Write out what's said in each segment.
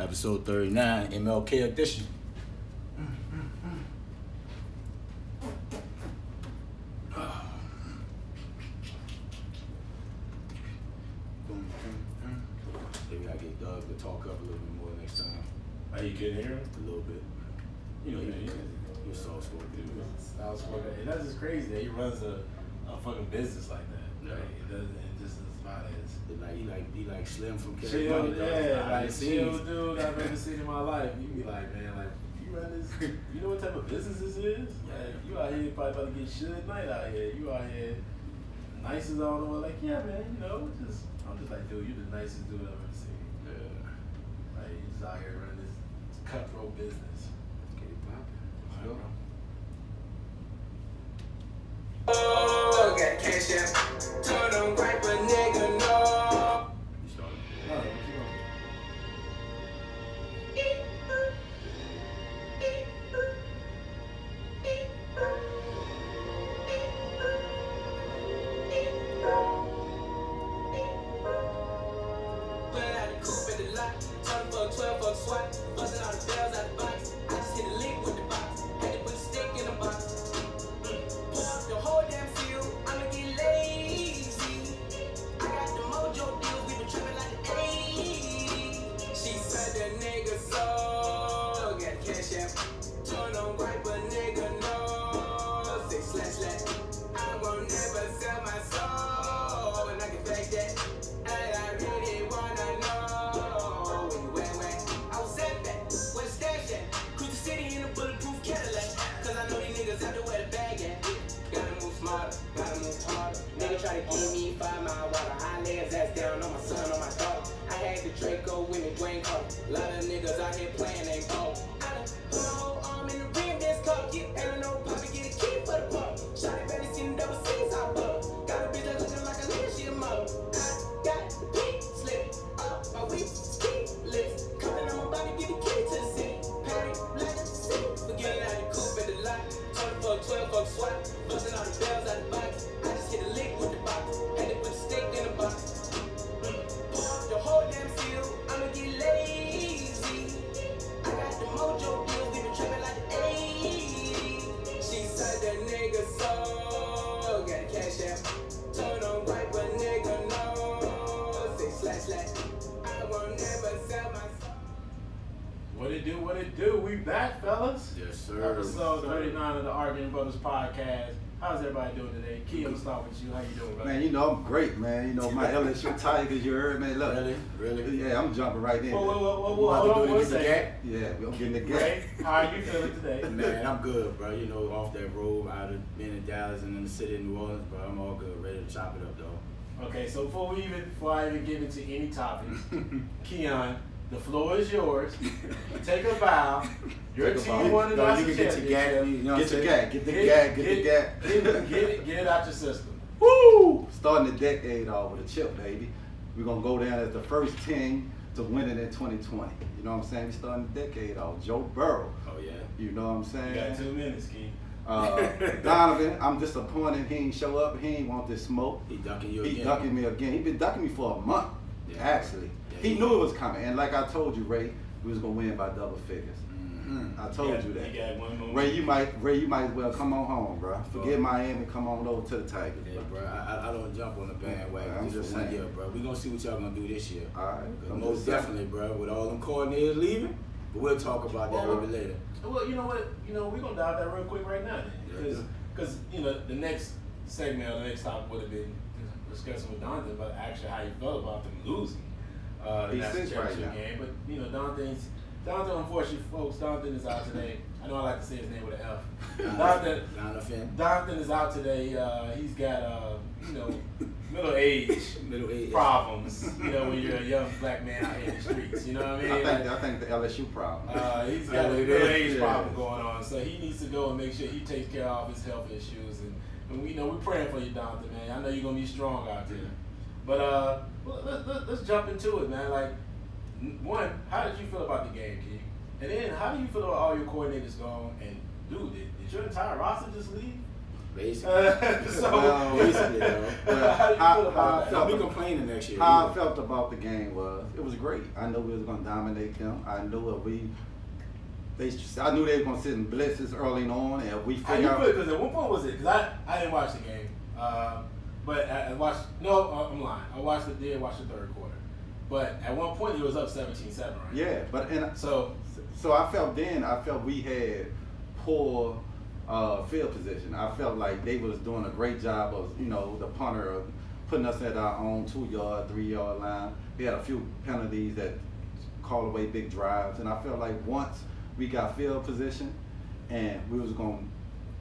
Episode 39, MLK edition. Maybe I get Doug to talk up a little bit more next time. Are you getting here? A little bit. You know, you're soft-spoken dude. Soft-spoken. And that's just crazy that he runs a fucking business like that. Yeah. Right? It doesn't. It just is about it. He like Slim from Cash Chill, Money. yeah, like chill dude I've ever seen in my life. You be like, man, like you run this. You know what type of business this is? Like you out here probably about to get shit at night out here. You out here, nice as all the way. Like yeah, man, you know, I'm just like, dude, you're the nicest dude I've ever seen. Yeah. Like you just out here running this cutthroat business. Let's get it poppin'. Right, bro. Oh, got cash out. Told him gripe a nigga, no. You started. No, keep on. Put out the coupe at the lot. Told him for a 12 for a swat. Busting all the bells out the box. I just hit a lick with the box. Had to put a stick in the box. Pour up the whole damn field. I'ma get lazy. I got the mojo deal. We been tripping like the 80s. She said the nigga so. Got cash out. Told him gripe a nigga no. Say slash slash. I won't never sell my soul. And I can fake that. And I really wanna know. When I was at that, where the stash at? Cruise the city in a bulletproof Cadillac. Cause I know these niggas out there where the bag at. Gotta move smarter, gotta move harder. Nigga try to give me 5 mile water. I lay his ass down on my son, on my daughter. I had the Draco with me, Dwayne Carter. A lot of niggas out here playing, ain't ball. I done put my whole arm in the rim, this car. And I know Poppy get a key for the pump. Shotty barely seen the double C's out bub. Got a bitch that looking like a nigga, she a mother. I got the pink slip up my weak ski lips. Coming on my body, get the key to the city. Patty, like the city. Forgetting out the coupe at the lot. Told for a 12 for a swat. Busting all the bells out the box. I just hit a lick with the box. Had to put a stick in the box. Pour up the whole damn field. I'ma get lazy. I got the mojo deal. We been tripping like the 80s. She said the nigga so. Got cash out. Told him gripe a nigga no. Say slash slash. I won't never sell my soul. What it do? What it do? We back, fellas. Yes, sir. Episode 39 of the Arguing Brothers podcast. How's everybody doing today? Key, I'm gonna start with you. How you doing, brother? Man, you know, I'm great, man. You know, my LSU Tigers, you heard, man. Look. Really? Yeah, I'm jumping right in. Whoa, You hold about on to do one it against the second. Gap? Yeah, I'm getting the Ray, game. how are you feeling today? Man, I'm good, bro. You know, off that road, out of being in Dallas and in the city of New Orleans, bro. I'm all good, ready to chop it up, though. Okay, so before I even get into any topics, Keon, the floor is yours. Take a bow. Your Take a team bow. won the No, you national can get your gap. championship. You know what I'm Get your saying? gag, get the gag, get the gag. Get it out your system. Woo! Starting the decade off with a chip, baby. We're going to go down as the first team to win it in 2020. You know what I'm saying? We're starting the decade off. Joe Burrow. Oh, yeah. You know what I'm saying? You got 2 minutes, Key. Donovan, I'm disappointed he ain't show up. He ain't want this smoke. He ducking you He again. ducking me again. He been ducking me for a month, Yeah. actually. Yeah, He he- knew it was coming. And like I told you, Ray, we was going to win by double figures. I told you that. You got one more. Ray, you might as well come on home, bro. Forget Miami, come on over to the Tigers. Yeah, bro. I don't jump on the bandwagon I'm just just for 1 saying. year, bro. We gonna see what y'all gonna do this year. All right. 'Cause I'm most just saying. definitely, bro. With all them coordinators leaving, but we'll talk about that a little bit later. Well, you know what? You know, we're going to dive that real quick right now. Because, you know, the next segment or the next topic would have been discussing with Donovan about actually how you felt about them losing the He's national sick right championship now. game. But, you know, Donovan, unfortunately, folks, Donovan is out today. I know I like to say his name with an F. Donovan is out today. He's got, you know, middle age problems, you know, when you're a young black man out here in the streets. You know what I mean? I think the LSU problem. He's got a middle age Yeah. problem going on, so he needs to go and make sure he takes care of his health issues. And we know we're praying for you, Donovan, man. I know you're gonna be strong out there. But let's jump into it, man. Like, one, how did you feel about the game, Keith? And then, how do you feel about all your coordinators gone? And dude, did your entire roster just leave? Basically. So, basically, yo. how do you feel about that? I'll be complaining next year. How I felt about the game was, it was great. I knew we was gonna dominate them. I knew I knew they were gonna sit in blitzes early on, and we How you figured feel? out. Because at one point was it? Because I didn't watch the game, but I watched. No, I'm lying. I did watch the third quarter, but at one point it was up 17-7, right? Yeah, So I felt we had poor field position. I felt like they was doing a great job of, the punter putting us at our own 2-yard, 3-yard line. We had a few penalties that called away big drives, and I felt like once we got field position and we was going to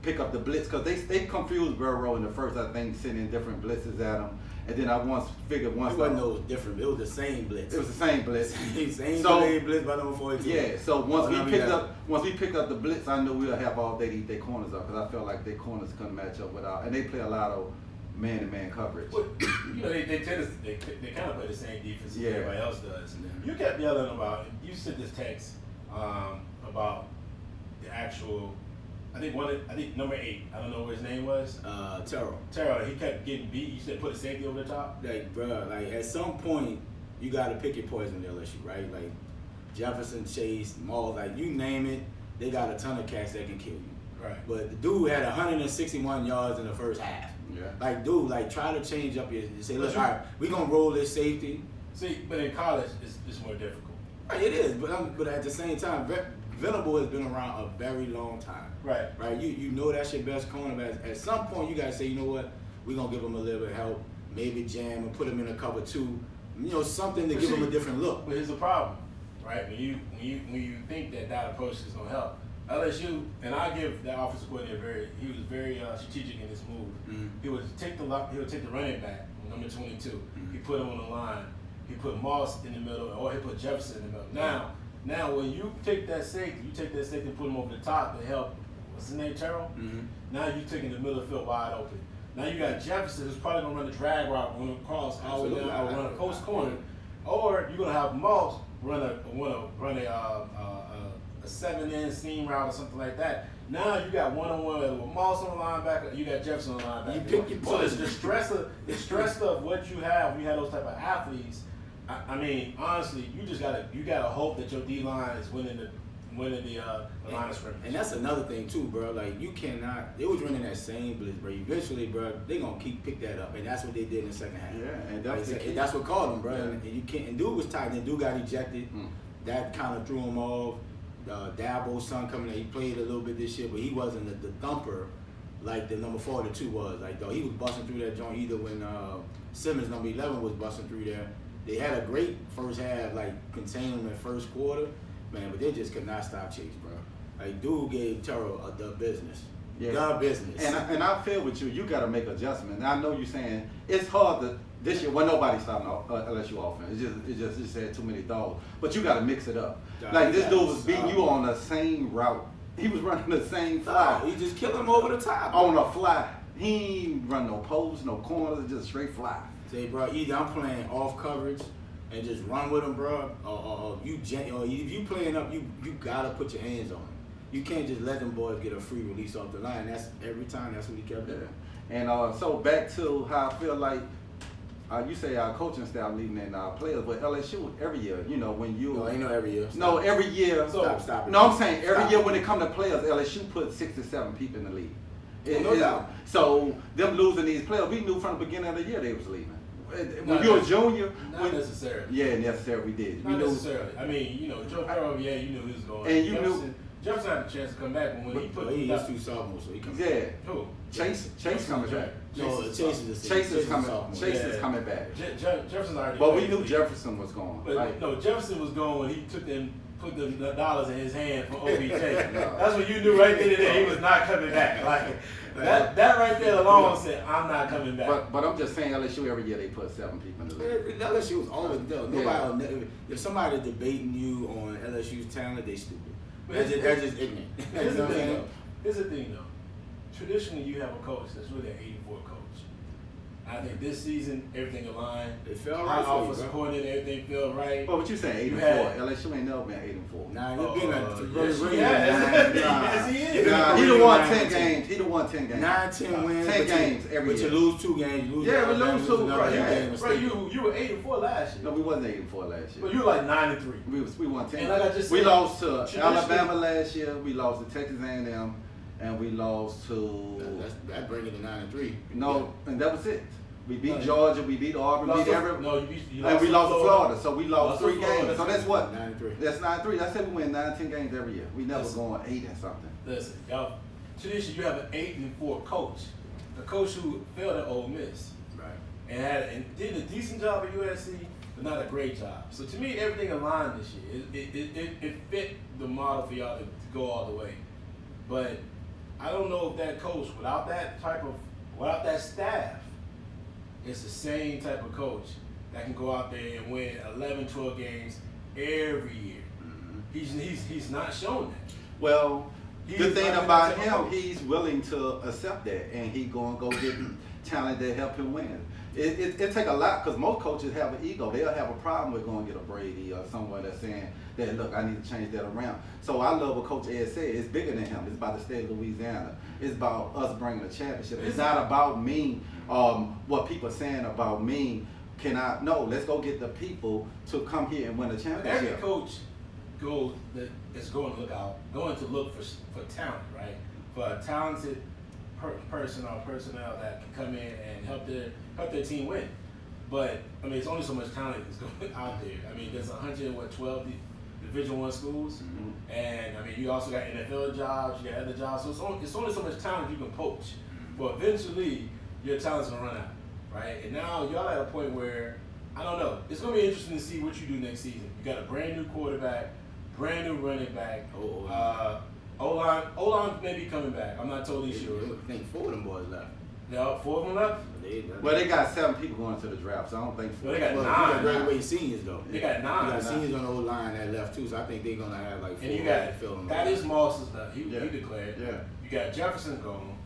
pick up the blitz, because they confused Burrow in the first, I think, sending different blitzes at him. And then I figured It wasn't no different. It was the same blitz. It was the same blitz. same So- blitz by number 42. Yeah, so once Oh, we picked up the blitz, I knew we'll have all day to eat their corners up, because I felt like their corners couldn't match up without, and they play a lot of man-to-man coverage. well, they kind of play the same defense as Yeah. everybody else does. Yeah. You kept yelling about. You sent this text about the actual. I think number 8. I don't know what his name was. Terrell. He kept getting beat. You said put a safety over the top. Like, bro, like at some point you gotta pick your poison in LSU, right? Like Jefferson, Chase, Maul, like you name it, they got a ton of cats that can kill you. Right. But the dude had 161 yards in the first half. Yeah. Like, dude, like try to change up your. Say, look, But all right, we gonna roll this safety. See, but in college, it's more difficult. Right, it is, but at the same time, Venable has been around a very long time. Right. Right. You know that's your best corner, but at some point you gotta say, you know what, we're gonna give him a little bit of help, maybe jam and put him in a cover 2. Something to But give see, him a different look. But here's the problem, right? When you think that approach is gonna help, LSU, and I give that offensive coordinator he was very strategic in this move. Mhm. He would take the running back, number 22. Mhm. He put him on the line. He put Moss in the middle, or he put Jefferson in the middle. Now when you take that safety, and put him over the top to help. What's his name, Terrell? Mhm. Now you're taking the middle of the field wide open. Now you got Jefferson who's probably gonna run the drag route, run across all the way down, or run a post corner, or you're gonna have Moss run a 7-in seam route or something like that. Now you got one-on-one with Moss on the linebacker, you got Jefferson on the linebacker. You pick your So it's poison. the stress of what you have when you have those type of athletes. I mean, honestly, you gotta hope that your D line is winning the line of scrimmage. And that's another thing too, bro. Like you cannot. They was running that same blitz, bro. Eventually, bro, they gonna pick that up, and that's what they did in the second half. Yeah, and that's what called them, bro. Yeah. And you can't. And dude was tight. And dude got ejected. That kind of threw him off. Dabo's son coming in, he played a little bit this year, but he wasn't the thumper like the number 42 was. Like though, he was busting through that joint either when Simmons number 11 was busting through there. They had a great first half, like containing them in first quarter, man, but they just could not stop Chase, bro. Like dude gave Terrell the business. Yeah. The business. And I feel with you. You got to make adjustments. And I know you're saying it's hard to this year. Well, nobody's stopping LSU offense. It just had too many dogs. But you got to mix it up. Like this dude was beating you on the same route. He was running the same fly. He just killed him over the top. On a fly. He ain't run no posts, no corners, just straight fly. Say, bro, either I'm playing off coverage and just run with him, bro, or if you playing up, you gotta put your hands on him. You can't just let them boys get a free release off the line. That's every time. That's what he kept doing. And so back to how I feel like you say our coaching staff leading in our players, but LSU every year, when you No, ain't no every year. No, every year. Stop it. No, I'm saying every Stop year it. when it comes to players, LSU put 6 to 7 people in the league. No doubt. So them losing these players, we knew from the beginning of the year they was leaving. When Not you were a junior, Not necessarily. yeah, necessarily we did. Not We knew. necessarily. I mean, Joe Burrow, you knew he was going. And you knew- Jefferson had a chance to come back, but when he put But he is 2 sophomores, so he comes. Yeah, who? Chase coming back. No, Chase is Chase is coming. sophomore. Chase is Yeah. coming back. Jefferson's already. But we played knew the league. Jefferson was going. But Like, no, Jefferson was going when he put the dollars in his hand for OBJ. No. That's when you knew right then and there he was not coming back. Like that right there alone said, I'm not coming back. But I'm just saying LSU every year they put 7 people in the league. LSU was always there. Yeah. Nobody, if somebody debating you on LSU's talent, they stupid. But They're just ignorant. Here's You the know what I'm thing saying? though. Here's the thing though. Traditionally, you have a coach that's really an 84 coach. I think this season everything aligned. It felt High right for you, offensive bro. coordinator, everything felt right. But what you saying, 8 You and had- 4? LSU ain't never been 8 and 4. Nah, he been yes, really he has. Yes, he is. Nah, he done won 10 games. He done won 10 games. 9-10 wins. 10 but games every but year. you lose 2 games. You lose Yeah, we Alabama, lose you 2, another bro, game, yeah. mistake. Bro, you were 8-4 last year. No, we wasn't 8 and 4 last year. But you were like 9-3. We won 10. And like I just we said, lost to traditionally- Alabama last year. We lost to Texas A&M, and we lost to That bring it to 9-3. no, and that was it. We beat No, Georgia, we beat Auburn, You we lost beat to- every. No, you And we lost to Florida, so we lost Lost to 3 Florida. games. So that's what? 9-3. That's 9-3. That's it. We win 9-10 games every year. We never Listen. going 8 and something. Listen, y'all. Tradition, you have an 8-4 coach, a coach who failed at Ole Miss Right. and did a decent job at USC, but not a great job. So to me, everything aligned this year. It fit the model for y'all to go all the way. But I don't know if that coach, without that staff, it's the same type of coach that can go out there and win 11, 12 games every year. He's not shown that. Well, He's the thing not about that him, type of he's willing to accept that, and he gonna go get talent that help him win. It take a lot because most coaches have an ego. They'll have a problem with going to get a Brady or someone that's saying that, look, I need to change that around. So I love what Coach Ed said. It's bigger than him. It's about the state of Louisiana. It's about us bringing a championship. It's not about me, what people are saying about me. Let's go get the people to come here and win a Every championship. coach is going to look for talent, right? For a talented person or personnel that can come in and help their team win. But I mean, it's only so much talent that's going out there. I mean, there's 112 Division I schools, and I mean, you also got NFL jobs, you got other jobs. So it's only so much talent you can poach. But eventually, your talent's gonna run out, right? And now y'all at a point where I don't know. It's gonna be interesting to see what you do next season. You got a brand new quarterback, brand new running back. O-line may be coming back. I'm not totally sure. I think 4 of them boys left. No, 4 of them left. Well, they got 7 people going to the draft, so I don't think so. Well, they got Well, 9. you got graduating seniors though. They got 9. You got seniors on the old line that left too, so I think they're gonna have like 4. And you got fill them Thaddeus Moss is left. He Yeah. declared. Yeah. You got Jefferson gone.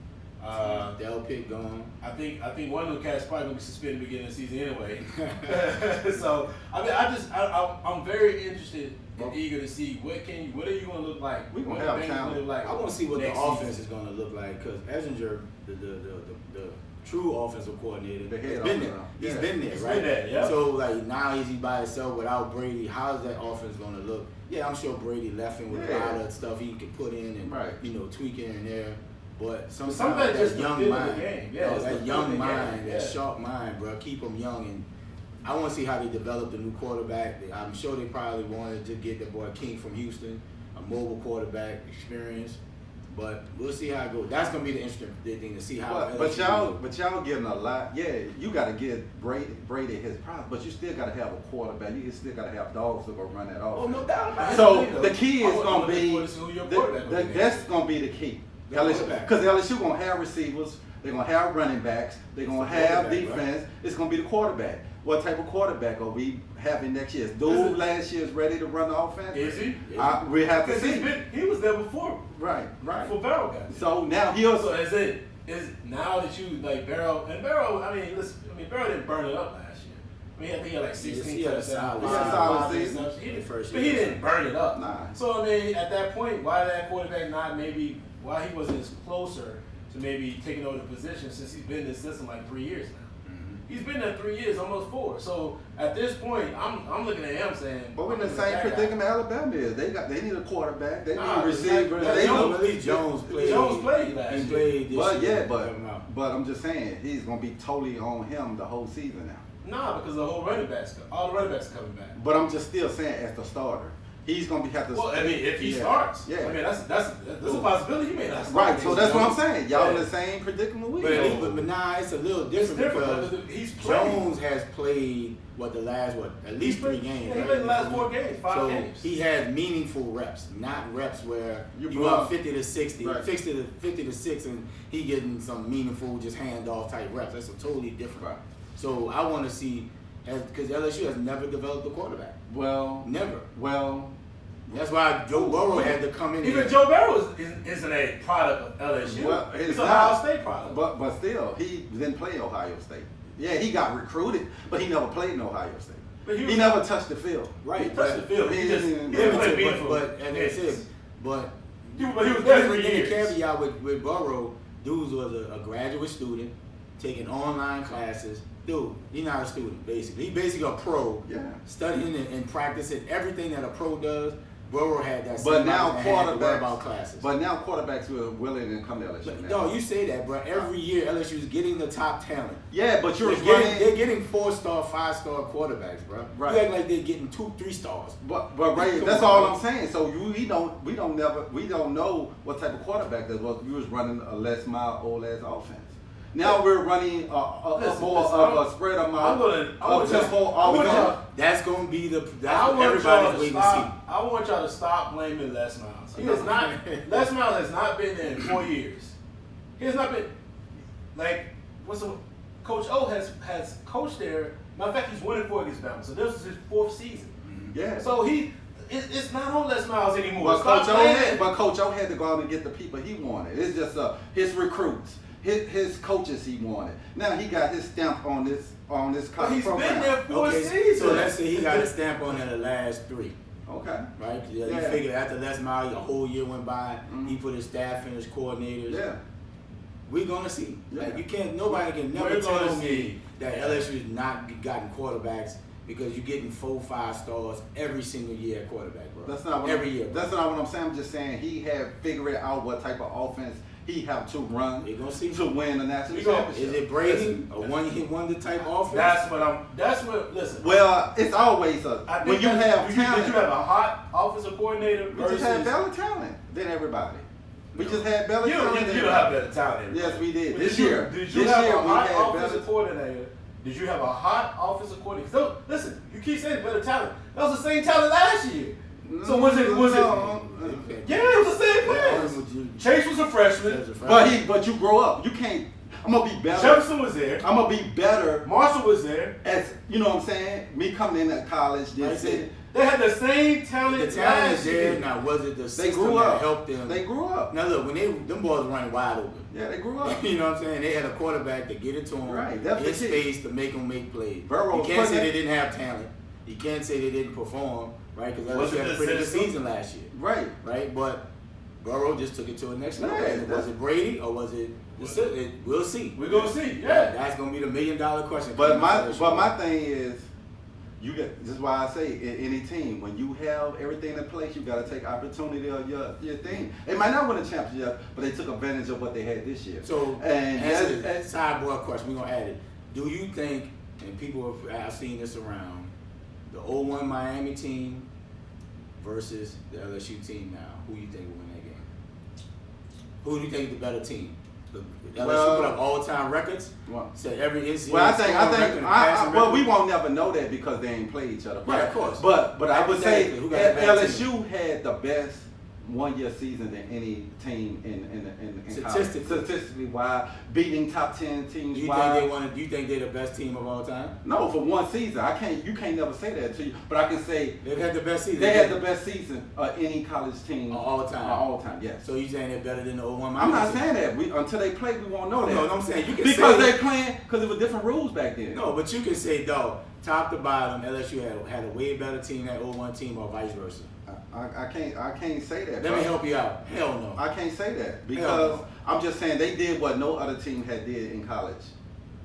Del Pitt gone. I think one of them cats probably gonna be suspended beginning of the season anyway. So I mean, I'm very interested and eager to see what are you gonna look like? We gonna What have the Bengals talent. look like I want to see what the next offense season. is going to look like because Essinger, the true offensive coordinator, The head has been there. offensive. He's Yeah. been there, He's right? been there, yeah. So like now is he by himself without Brady? How's that offense going to look? Yeah, I'm sure Brady left him with a lot of stuff he could put in and tweak here and there. But sometimes Some of that just young the feel of mind, the game. Yeah, it's the that feel young of the mind, game. that Yeah. sharp mind, bro, keep him young. And I want to see how they develop the new quarterback. I'm sure they probably wanted to get the boy King from Houston, a mobile quarterback experience. But we'll see how it goes. That's gonna be the interesting thing to see how. But y'all getting a lot. Yeah, you got to give Brady his props, but you still got to have a quarterback. You still got to have dogs to go run that off. Oh, no doubt about it. So Absolutely. the key is I gonna would be look forward to see who your quarterback gonna be. that's gonna be the key. The quarterback. Because LSU gonna have receivers. They're gonna have running backs. They're gonna It's the have quarterback, defense. right? It's gonna be the quarterback. What type of quarterback are we having next year? Is Is Dude it- last year is ready to run the offense? Is he? We have to Because see. he was there before. Right. Before Barrow got there. So now he'll. So is now that you like Barrow and Barrow? I mean, listen. I mean, Barrow didn't burn it up last year. I mean, I think he had like 16 He had a touchdowns, solid five season. interceptions. He didn't- First But he year. didn't burn it up. Nah. So I mean, at that point, why that quarterback not maybe why he wasn't as closer to maybe taking over the position since he's been in this system like 3 years now. He's been there 3 years, almost 4. So at this point, I'm looking at him saying. But we're in the I'm same that guy. predicament Alabama is. They need a quarterback. They Nah, need receivers. like- They Jones- need, At least Jones played. Jones played last He year. played this but year. yeah, but I'm just saying he's gonna be totally on him the whole season now. Nah, because the whole running backs, all the running backs are coming back. But I'm just still saying as the starter, he's gonna have to. Well, I mean, if he Yeah. starts, Yeah. I mean that's a possibility. He may not start. Right, so that's what I'm saying. Y'all in Yeah. the same predicament we But, are. but now it's a little It's different, different. because He's played. Jones has played at least 3 games. Yeah, he right? played the last 4 games, 5 so games. he has meaningful reps, not reps where You you brought- up 50 to 60, Right. 50 to 6, and he getting some meaningful just handoff type reps. That's a totally different. Right. So I want to see, because LSU has never developed a quarterback, Well, never. well, That's why Joe Burrow had to come in. Even there. Joe Barrow isn't a product of LSU. Well, He's it's an not. Ohio State product. but still, he didn't play Ohio State. Yeah, he got recruited, but he never played in Ohio State. But He never touched the field. Right, He touched the field. He didn't play meaningful. But and that's it. But he was there for the years. caveat with Burrow, dude was a graduate student taking online classes. Dude, he's not a student, basically. He's basically a pro, studying and practicing everything that a pro does. Burrow had that same But now quarterbacks about classes. But now quarterbacks were willing to come to LSU. No, you say that, bro. Every year LSU is getting the top talent. Yeah, but they're getting 4-star, 5-star quarterbacks, bro. Right. You act like they're getting 2-3 stars. But right, that's all I'm saying. So we don't know what type of quarterback that was. We was running a less mild old ass offense. Now we're running more of a spread amount. That's going to be I want everybody's waiting to see. I want y'all to stop blaming Les Miles. He has not. Les Miles has not been there in 4 years. He has not been Coach O has coached there. Matter of fact, he's 1-4 against Bama. So this is his 4th season. Yeah. So it's not on Les Miles anymore. But Coach O had to go out and get the people he wanted. It's just his recruits. His coaches he wanted. Now he got his stamp on this college program. He's been there 4 seasons. So let's say he got a stamp on the last 3. Okay. Right? Yeah. You figure after Les Miles, a whole year went by. He put his staff and his coordinators. Yeah. We're gonna see. Yeah. Like nobody can never tell me that LSU has not gotten quarterbacks because you're getting 4-5 stars every single year at quarterback, bro. That's not what every year. That's not what I'm saying. I'm just saying he had figured out what type of offense he have to run to win a national championship. Is it Brady, a one-hit wonder type offense? Listen. Well, it's always when you have talent. Did you have a hot offensive coordinator We just had better talent than everybody. We just had better talent. You don't have better talent. Yes, we did. This year. Did you have a hot offensive coordinator? Did you have a hot offensive coordinator? So, listen, you keep saying better talent. That was the same talent last year. So was it? Yeah, it was the same players. Chase was a freshman. But you grow up. You can't. I'm gonna be better. Jefferson was there. I'm gonna be better. Marshall was there. As you know what I'm saying? Me coming in at college, they had the same talent. The talent is there. Now, was it the system that helped them? They grew up. Now look, when them boys were running wide open. Yeah, they grew up. You know what I'm saying? They had a quarterback to get it to them. Right. That's in space to make them make plays. Burrow, you can't say they didn't have talent. You can't say they didn't perform. Right? Because LSU had a pretty good season last year. Right. Right. But Burrow just took it to the next level. Was it Brady or was it? We'll see. We're gonna see. Yeah. That's gonna be the $1 million question. But my thing is, this is why I say in any team, when you have everything in place, you got to take opportunity of your thing. They might not win a championship, but they took advantage of what they had this year. So, answer that sidebar question. We're gonna add it. Do you think, and people have seen this around, the 0-1 Miami team versus the LSU team now, who do you think will win that game? Who do you think is the better team? The LSU put up all-time records. So every NCAA we won't never know that because they ain't played each other. Yeah, of course. But I would say LSU had the best one-year season than any team in statistically wide, beating top 10 teams. You think they're the best team of all time? No, for one season. You can't never say that to you. But I can say they've had the best season. They had the best season of any college team all time. All time, yes. So you saying they're better than the 0-1 Miami? I'm not saying that. Until they play, we won't know that. No, I'm saying you can because they playing because there were different rules back then. No, but you can say though, top to bottom, LSU had a way better team than 0-1 team, or vice versa. I can't say that. Let me help you out. Hell no. I can't say that because I'm just saying they did what no other team had did in college.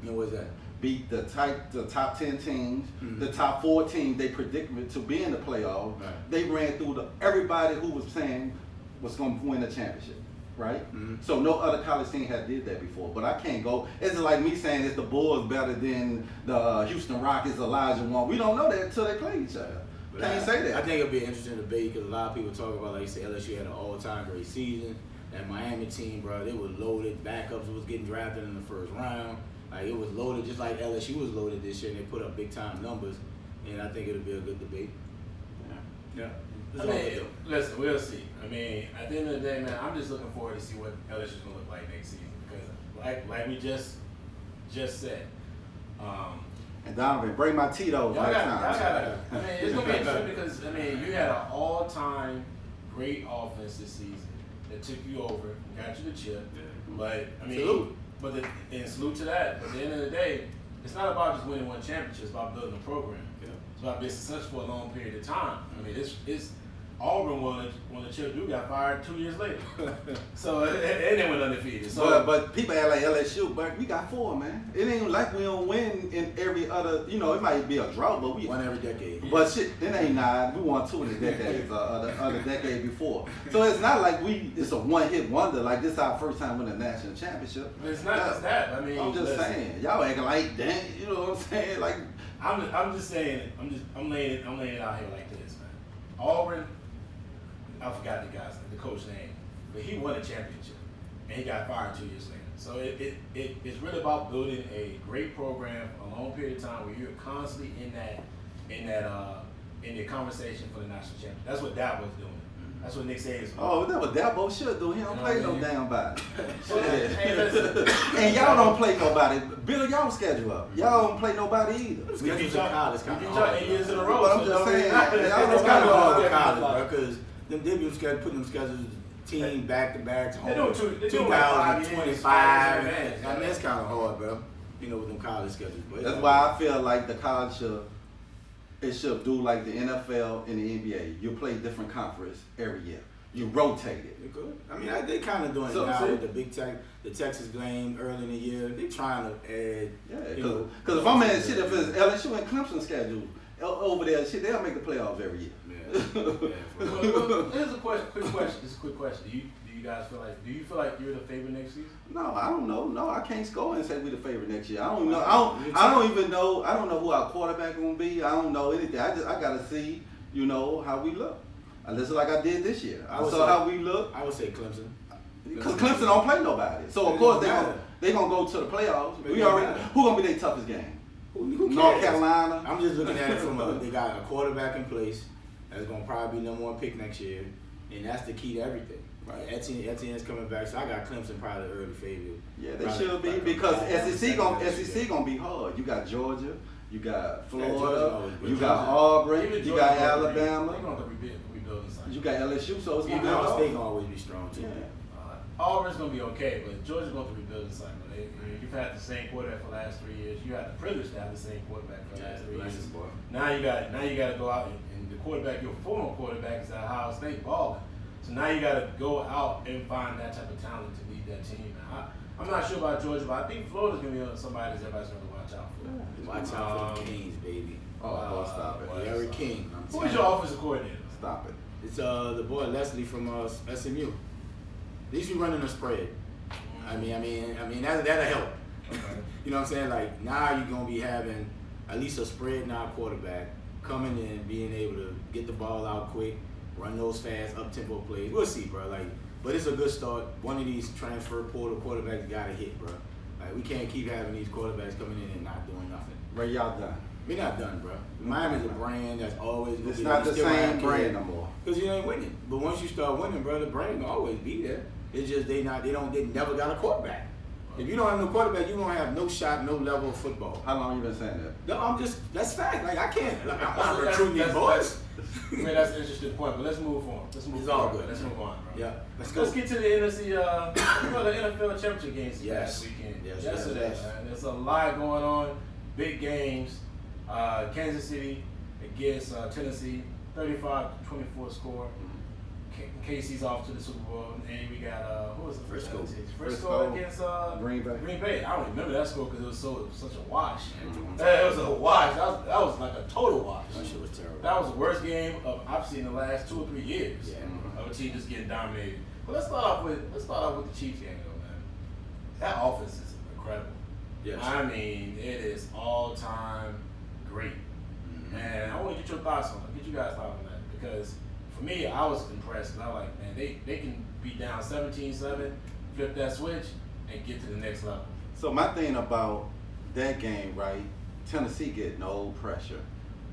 And what was that? Beat the top 10 teams, the top 4 teams they predicted to be in the playoff. Right. They ran through everybody who was saying was going to win the championship. Right? Mm-hmm. So no other college team had did that before. But I can't go. It's like me saying it's the Bulls better than the Houston Rockets, Elijah won. We don't know that until they play each other. Can't say that. I think it'll be an interesting debate because a lot of people talk about, like you say, LSU had an all-time great season. That Miami team, bro, they were loaded. Backups was getting drafted in the first round. Like it was loaded, just like LSU was loaded this year, and they put up big-time numbers. And I think it'll be a good debate. Yeah. Listen, we'll see. I mean, at the end of the day, man, I'm just looking forward to see what LSU's gonna look like next season because, like we just said. And Donovan, bring my Tito's next time. I mean, it's gonna be interesting because you had an all-time great offense this season that took you over, got you the chip. But salute. And salute to that. But at the end of the day, it's not about just winning one championship. It's about building a program. Yeah. It's about being successful for a long period of time. I mean, it's Auburn when the Chip Drew got fired 2 years later. So and they went undefeated. So but people act like LSU, but we got 4, man. It ain't like we don't win in every other. You know, it might be a drought, but we One every decade. But shit, it ain't 9. We won 2 in the decades, the decade before. So it's not like it's a one-hit wonder. Like this our first time winning a national championship. it's not just that. I mean, I'm just saying, y'all acting like that. You know what I'm saying? Like I'm just saying. I'm laying it out here like this, man. Auburn. I forgot the coach's name, but he won a championship, and he got fired 2 years later. So it's really about building a great program for a long period of time where you're constantly in the conversation for the national championship. That's what Dabo's doing. That's what Nick Saban's doing. oh, that what Dabo should do. He don't play no damn body. Hey, listen. And y'all don't play nobody. Build y'all schedule up. Y'all don't play nobody either. Schedules in college kind You of beat y'all hard. 8 years in a row. But I'm so just don't saying, be- y'all It's don't kind of hard play with nobody. college, bro, because them debut schedules, putting them schedules team back to back to They do home. it too- they do it like 5 years, 2025. 5 years, I mean, that's kind of hard, bro. You know, with them college schedules. But That's why I feel like the college should do like the NFL and the NBA. You play different conference every year. You rotate it. They good. I mean, they kind of doing So, it now see? with the Big Tech, the Texas game early in the year. They trying to add. Yeah, you know, because if I'm at shit, if it's LSU and Clemson schedule over there, shit, they'll make the playoffs every year. Yeah. For real. Well, here's a quick question. This is a quick question. Do you guys feel like you're the favorite next season? No, I don't know. No, I can't score and say we the favorite next year. I don't know. I don't even know. I don't know who our quarterback gonna be. I don't know anything. I gotta see, you know, how we look. Listen, like I did this year. I saw how we look. I would say Clemson. Because Clemson don't play nobody. So of course they gonna go to the playoffs. We already who gonna be their toughest game? Who cares? North Carolina. I'm just looking at it from they got a quarterback in place that's gonna probably be #1 pick next year, and that's the key to everything. Right. Etienne's coming back, so I got Clemson probably the early favorite. Yeah, they should be because SEC gonna be hard. You got Georgia, you got Florida, you got Auburn, Even you Georgia got they're Alabama, going to rebuild the site. you got LSU. So it's gonna be Even Ohio State hard. gonna always be strong too. Yeah. Auburn's going to be okay, but Georgia's going to rebuild the cycle. You've had the same quarterback for the last 3 years. You had the privilege to have the same quarterback for the last 3 years. Boy. Now you got to go out and the quarterback, your former quarterback, is at Ohio State balling. So now you got to go out and find that type of talent to lead that team. Now, I'm not sure about Georgia, but I think Florida's going to be somebody that everybody's going to watch out for. Watch out for the Kings, baby. Oh, stop it. Larry King. I'm Who's telling your you. offensive coordinator? Stop it. It's the boy Leslie from SMU. At least we running a spread. I mean that'll help. Okay. You know what I'm saying? Like now you're gonna be having at least a spread now quarterback coming in, being able to get the ball out quick, run those fast up tempo plays. We'll see, bro. Like, but it's a good start. One of these transfer portal quarterbacks gotta hit, bro. Like we can't keep having these quarterbacks coming in and not doing nothing. Ray, y'all done. We're not done, bro. Miami's a brand that's always gonna It's be not there. the Still same Miami brand kid. no more. Cause you ain't winning. But once you start winning, bro, the brand will always be there. It's just they never got a quarterback. If you don't have no quarterback, you don't have no shot, no level of football. How long you been saying that? No, that's fact. Like I can't. Like, I'm not That's- recruiting these that's- boys. I mean, that's an interesting point, but let's move on. It's all good. Let's move on, bro. Yeah, let's go. Let's get to the NFC, the NFL championship games this Yes. past weekend. Yes, Yesterday, yes. man. There's a lot going on. Big games. Kansas City against Tennessee, 35-24 score. KC's off to the Super Bowl, and we got who was the first Frisco. team? Frisco against Green Bay. Green Bay. I don't remember that score because it was such a wash. Mhm. It was a wash. That was like a total wash. That shit was terrible. That was the worst game I've seen in the last 2 or 3 years Yeah. of a team just getting dominated. But let's start off with the Chiefs game though, man. That offense is incredible. Yes. I mean, it is all time great. Mhm. And I want to get your thoughts on it. Get you guys' thoughts on that because for me, I was impressed. And I was like, man, they can be down 17-7, flip that switch, and get to the next level. So my thing about that game, right? Tennessee get no pressure.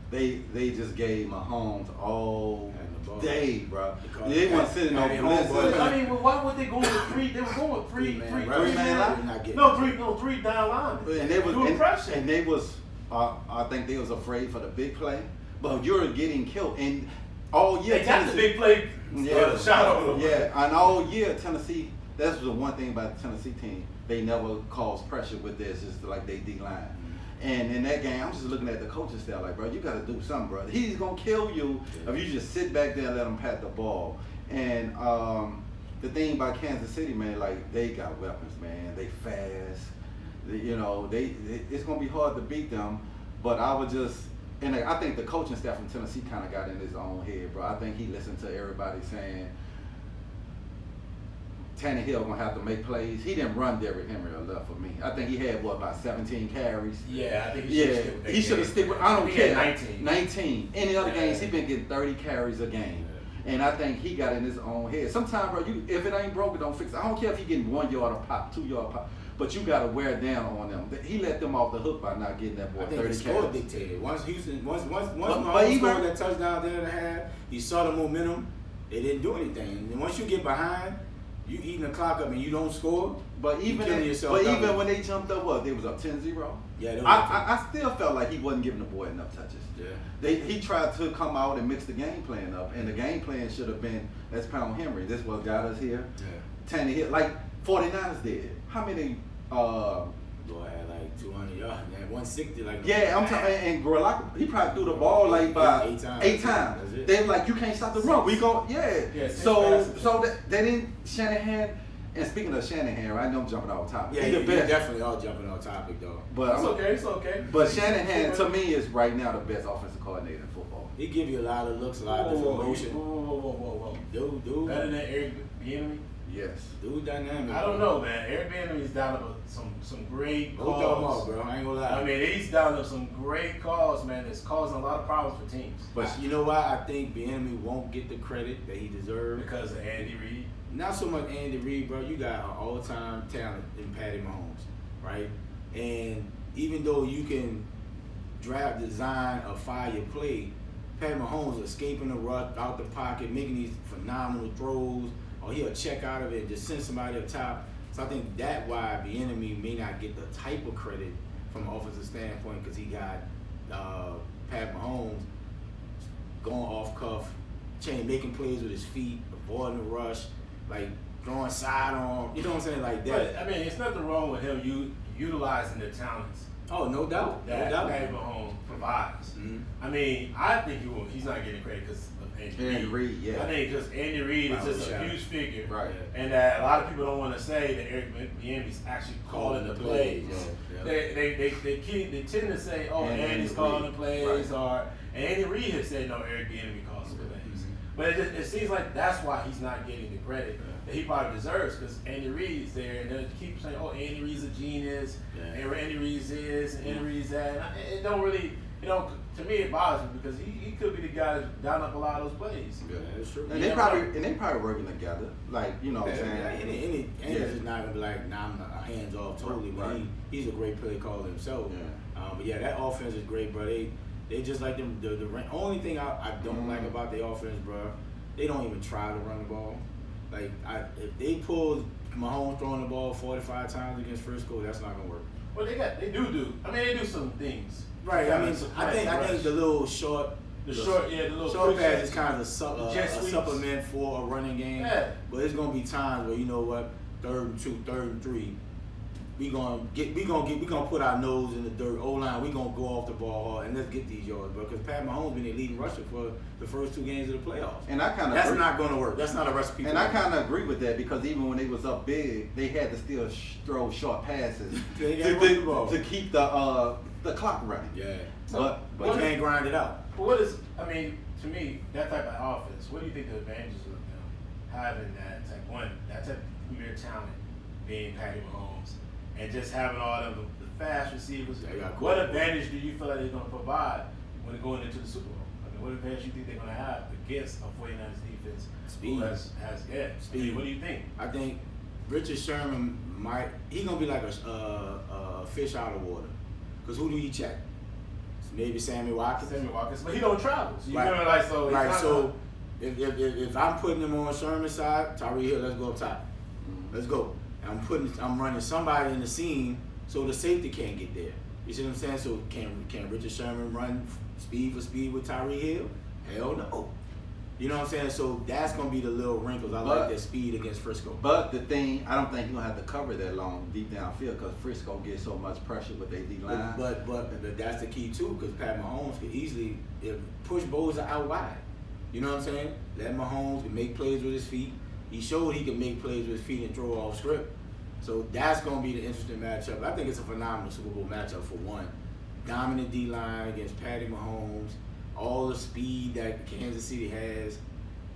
They just gave Mahomes all Had the ball. day, bro. Because They weren't had- sitting on had their homeboys. blitzes. I mean, why would they go with three? They were going with three man line? Not getting three down linemen. And they was doing pressure. and they was I think they was afraid for the big play, but you're getting killed and all year They got the Tennessee. big play. Yeah. Shot over them. Yeah, and all year Tennessee. That's the one thing about the Tennessee team. They never cause pressure with this. It's like they D-line. And in that game, I'm just looking at the coaching staff like, bro, you got to do something, bro. He's going to kill you if you just sit back there and let him pat the ball. And the thing about Kansas City, man, like, they got weapons, man. They fast. It's going to be hard to beat them. But I would just, and I think the coaching staff from Tennessee kind of got in his own head, bro. I think he listened to everybody saying, Tannehill gonna have to make plays. He didn't run Derrick Henry enough for me. I think he had about 17 carries. Yeah, I think he should have stick with. I don't care. 19. 19. Any other games, he been getting 30 carries a game. Yeah. And I think he got in his own head. Sometimes, bro, if it ain't broken, don't fix it. I don't care if he getting 1 yard a pop, 2 yard a pop, but you gotta wear down on them. He let them off the hook by not getting that boy 30 carries. I think the score dictated. Once Mahomes scored that touchdown there to have, he saw the momentum. They didn't do anything. And once you get behind, you eating the clock up and you don't score. But even when they jumped up, they was up 10-0. Yeah, I still felt like he wasn't giving the boy enough touches. Yeah, he tried to come out and mix the game plan up, and the game plan should have been, let's pound Henry. This what got us here. Yeah. Tannehill, like 49ers did. How many? Boy had like 200 yards, man. 160, like. Yeah, I'm talking. And Gorlak, he probably threw the ball like by 8 times. They were like, you can't stop the run. We go, So they didn't. Shanahan. And speaking of Shanahan, right, I know I'm jumping off topic. Yeah, you're definitely all jumping off topic though. But it's okay. But Shanahan to me is right now the best offensive coordinator in football. He give you a lot of looks, a lot of different motion. Whoa. Dude. Better than Eric Bieniemy? Yes. Dude dynamic. I don't know, man. Eric Bieniemy's down up some great calls. Go throw him bro. I ain't gonna lie. I mean, he's down up some great calls, man. It's causing a lot of problems for teams. But you know why I think Bieniemy won't get the credit that he deserves? Because of Andy Reid. Not so much Andy Reid, bro. You got an all-time talent in Patty Mahomes, right? And even though you can draft, design, or fire your play, Patty Mahomes escaping the rush out the pocket, making these phenomenal throws, or he'll check out of it and just send somebody up top. So I think that's why Bieniemy may not get the type of credit from an offensive standpoint, because he got Pat Mahomes going off cuff, making plays with his feet, avoiding the rush, like throwing sidearm, you know what I'm saying, like that. But I mean, it's nothing wrong with him utilizing the talents. Oh, no doubt. That Patty Mahomes provides. Mm-hmm. I mean, I think he's not getting credit because of Andy Reid. Yeah. I think because Andy Reid is just a huge figure, right? And that a lot of people don't want to say that Eric Bieniemy's actually calling the plays. Yeah. They tend to say, "Oh, Andy's calling the plays," and Andy Reid has said, "No, Eric Bieniemy calls the plays." Mm-hmm. But it seems like that's why he's not getting the credit that he probably deserves, because Andy Reid's there, and they keep saying, "Oh, Andy Reid's a genius, and Andy Reid's this, and Andy Reid's that." And it don't really, to me it bothers me, because he could be the guy that's down up a lot of those plays. Yeah, that's true. And they probably working together, like what I'm saying. Andy's just not gonna be like, nah, I'm hands off totally. But he's a great play caller himself. Yeah. But yeah, that offense is great, bro. They just like them. The only thing I don't like about the offense, bro, they don't even try to run the ball. Like, if they pull Mahomes throwing the ball 45 times against Frisco, that's not gonna work. Well, they do some things. Right. I mean, I think the little short pass is kind of a supplement for a running game. Yeah. But it's gonna be times where, you know what, 3rd and 2, 3rd and 3. We gonna put our nose in the dirt. O-line, we gonna go off the ball hard and let's get these yards, bro. Because Pat Mahomes been the leading rusher for the first 2 games of the playoffs. And that's not gonna work. That's not a recipe. And I kind of agree with that, because even when they was up big, they had to still throw short passes to keep the clock running. Yeah. So, but you can't grind it out. But to me, that type of offense, what do you think the advantages of them having that type of premier talent, being Patty Mahomes, and just having all of the fast receivers? What advantage do you feel like they're going to provide when they're going into the Super Bowl? I mean, what advantage do you think they're going to have against a 49ers defense? Speed. Speed. What do you think? I think Richard Sherman he's going to be like a fish out of water. Because who do you check? Maybe Sammy Watkins, but he don't travel. So So if I'm putting him on Sherman's side, Tyreek Hill, let's go up top. Let's go. I'm running somebody in the seam so the safety can't get there. You see what I'm saying? So can Richard Sherman run speed for speed with Tyreek Hill? Hell no. You know what I'm saying? So that's gonna be the little wrinkles. I like that speed against Frisco. But the thing, I don't think he's gonna have to cover that long deep downfield because Frisco gets so much pressure with their D line. But that's the key too, because Pat Mahomes can easily push Bosa out wide. You know what I'm saying? Let Mahomes can make plays with his feet. He showed he can make plays with his feet and throw off script. So that's gonna be the interesting matchup. I think it's a phenomenal Super Bowl matchup for one. Dominant D line against Patty Mahomes. All the speed that Kansas City has,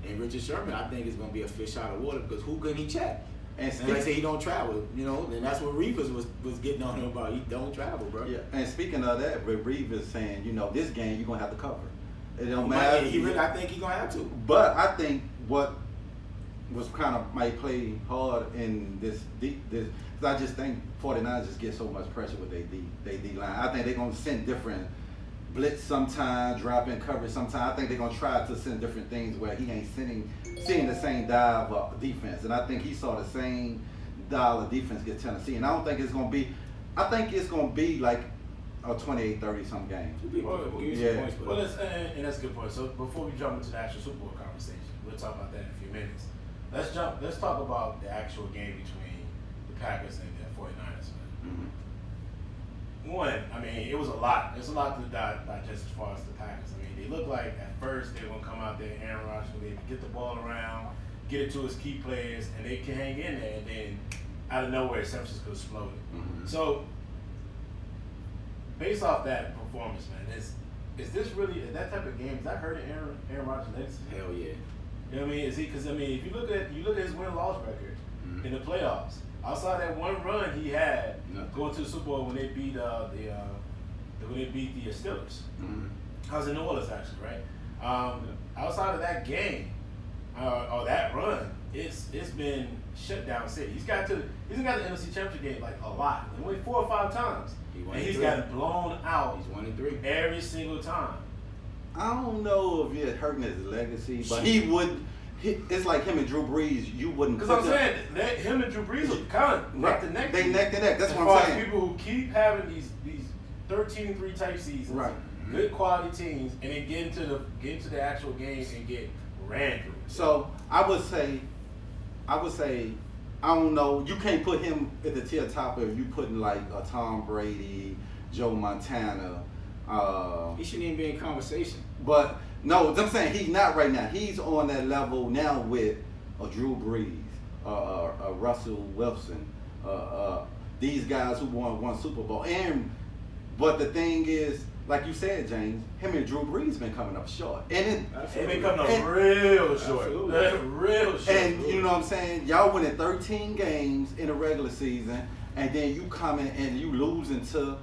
and Richard Sherman, I think is going to be a fish out of water because who can he check? And like I say, he don't travel, you know, and that's what Reavers was getting on him about. He don't travel, bro. Yeah, and speaking of that, with Reavers saying, you know, this game you're going to have to cover. It don't matter. I think he's going to have to. But I think what was kind of might play hard in this because I just think 49ers just get so much pressure with their D line. I think they're going to send different blitz sometimes, drop in coverage sometimes. I think they're gonna try to send different things where he ain't seeing the same dive of defense. And I think he saw the same dial of defense against Tennessee. And I don't think it's gonna be. I think it's gonna be like a 28-30 some game. Yeah. Well, and that's a good point. So before we jump into the actual Super Bowl conversation, we'll talk about that in a few minutes. Let's talk about the actual game between the Packers and the 49ers. Mm-hmm. One, I mean, it was a lot. There's a lot to digest as far as the Packers. I mean, they looked like at first they were going to come out there, Aaron Rodgers was able to get the ball around, get it to his key players, and they can hang in there. And then out of nowhere, San Francisco exploded. Mm-hmm. So, based off that performance, man, is this really that type of game? Is that hurting Aaron Rodgers' legs? Hell yeah. You know what I mean? Is he? Because I mean, if you look at his win-loss record in the playoffs. Outside that one run he had going to the Super Bowl when they beat the Steelers. Mm-hmm. I was in New Orleans actually, right? Outside of that game or that run, it's been shut down city. He's got the NFC Championship game like a lot. He went 4 or 5 times, and he's got it blown out. He's 1-3 every single time. I don't know if it's hurting his legacy, but he would. It's like him and Drew Brees. You wouldn't. Because I'm saying that him and Drew Brees are kind of neck to neck. They neck to neck. That's what I'm saying. People who keep having these 13-3 type seasons, right? Good quality teams, and then get into the actual game and get ran through. So I would say, I don't know. You can't put him at the tier top if you putting like a Tom Brady, Joe Montana. He shouldn't even be in conversation. But no, I'm saying he's not right now. He's on that level now with a Drew Brees, a Russell Wilson, these guys who won one Super Bowl. But the thing is, like you said, James, him and Drew Brees been coming up short. And they've been coming up real short. Real short. And you know what I'm saying? Y'all winning 13 games in the regular season, and then you coming and you losing to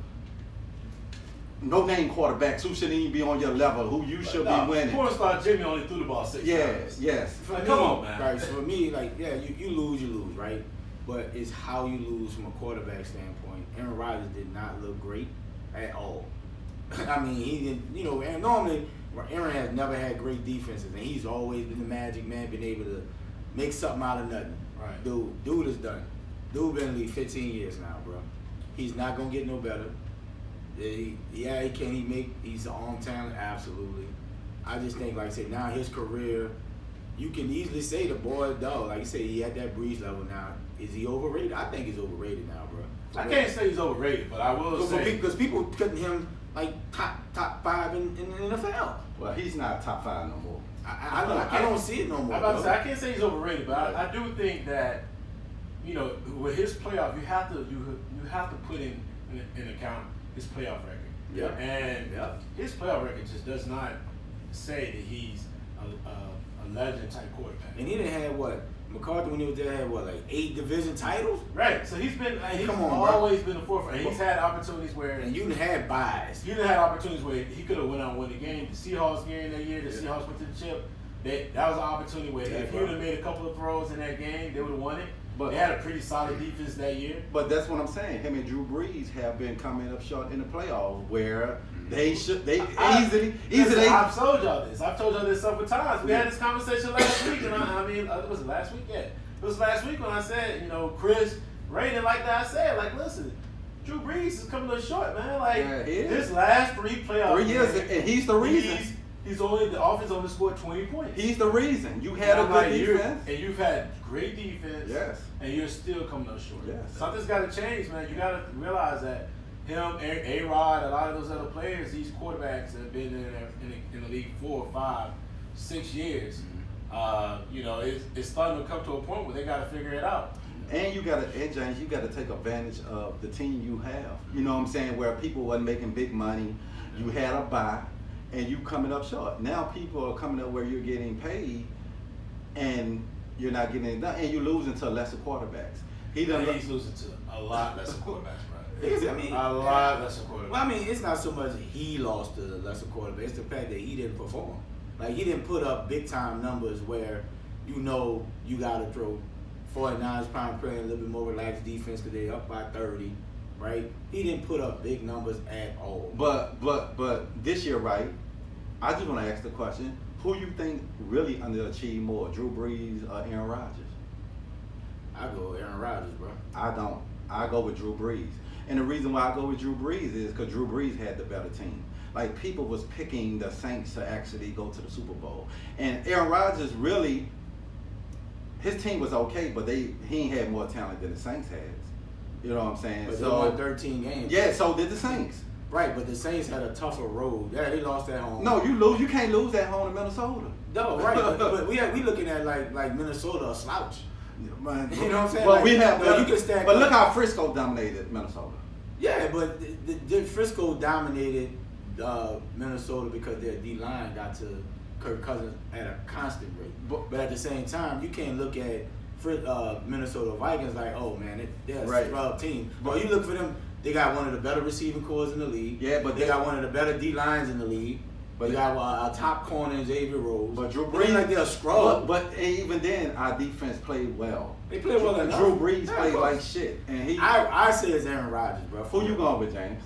no-name quarterbacks who shouldn't even be on your level, who you should be winning. Porn star Jimmy only threw the ball 6 times. Yes. Like, come on, man. Right, so for me, like, yeah, you lose, right? But it's how you lose from a quarterback standpoint. Aaron Rodgers did not look great at all. I mean, he didn't, you know, and normally Aaron has never had great defenses, and he's always been the magic man, been able to make something out of nothing. Right. Dude is done. Dude been in the league 15 years now, bro. He's not going to get no better. He's an arm talent, absolutely. I just think, like I said, now his career, you can easily say the boy, dog, like you say, he at that Breeze level now. Is he overrated? I think he's overrated now, bro. I can't say he's overrated, but I will say. Because people putting him like top 5 in the NFL. Well, he's not top 5 no more. I don't see it no more. I'm about to say, I can't say he's overrated, but I do think that, you know, with his playoff, you have to put in account his playoff record. Yeah. And his playoff record just does not say that he's a legend type quarterback. And he didn't have what? McCarthy, when he was there, had what, like 8 division titles? Right. So he's always been the forefront. And he's had opportunities where. And you didn't have buys. You didn't have opportunities where he could have went out and won the game. The Seahawks game that year, Seahawks went to the chip. That was an opportunity where if he would have made a couple of throws in that game, they would have won it. But they had a pretty solid defense that year. But that's what I'm saying. Him and Drew Brees have been coming up short in the playoffs where easily. I've told y'all this. I've told y'all this several times. We had this conversation last week, and was it last week? Yeah. It was last week when I said, you know, Chris rated like that. I said, like, listen, Drew Brees is coming up short, man. Like, his last 3 playoffs. 3 years, and he's the reason. the offense only scored 20 points. He's the reason. You had a And I'm good like, defense. and you've had great defense. Yes. And you're still coming up short. Yes. Something's got to change, man. You got to realize that him, A-Rod, a lot of those other players, these quarterbacks that have been in the league 4, 5, 6 years. You know, it's starting to come to a point where they got to figure it out. And you got to, James, you got to take advantage of the team you have. You know what I'm saying? Where people wasn't making big money, you had a bye, and you coming up short. Now people are coming up where you're getting paid, and you're not getting it done, and you're losing to lesser quarterbacks. He's losing to a lot lesser quarterbacks, I mean, a lot lesser quarterbacks. Well, I mean, it's not so much he lost to the lesser quarterback. It's the fact that he didn't perform. Like, he didn't put up big-time numbers where you know you got to throw. 49ers probably playing a little bit more relaxed defense because they're up by 30, right? He didn't put up big numbers at all. But this year, right? I just want to ask the question: who you think really underachieved more, Drew Brees or Aaron Rodgers? I go Aaron Rodgers, bro. I don't. I go with Drew Brees, and the reason why I go with Drew Brees is because Drew Brees had the better team. Like, people was picking the Saints to actually go to the Super Bowl, and Aaron Rodgers really. His team was okay, but he ain't had more talent than the Saints has. You know what I'm saying? But so they won 13 games. Yeah, so did the Saints. Right, but the Saints had a tougher road. Yeah, they lost at home. No, you lose. You can't lose at home in Minnesota. No, right. but we looking at like Minnesota a slouch. Man, You know what I'm saying? Well, Like, we have. no, you can stack but up. look how Frisco dominated Minnesota. Yeah, but the Frisco dominated Minnesota because their D-line got to Kirk Cousins at a constant rate. But at the same time, you can't look at Minnesota Vikings like, oh man, they're a scrub team. But you look for them, they got one of the better receiving cores in the league. Yeah, but they got one of the better D-lines in the league. But they got a top corner in Xavier Rhodes. But Drew Brees, like they're a scrub. But even then, our defense played well. They played well enough. Drew Brees played like shit, and I say it's Aaron Rodgers, bro. Who you going with, James?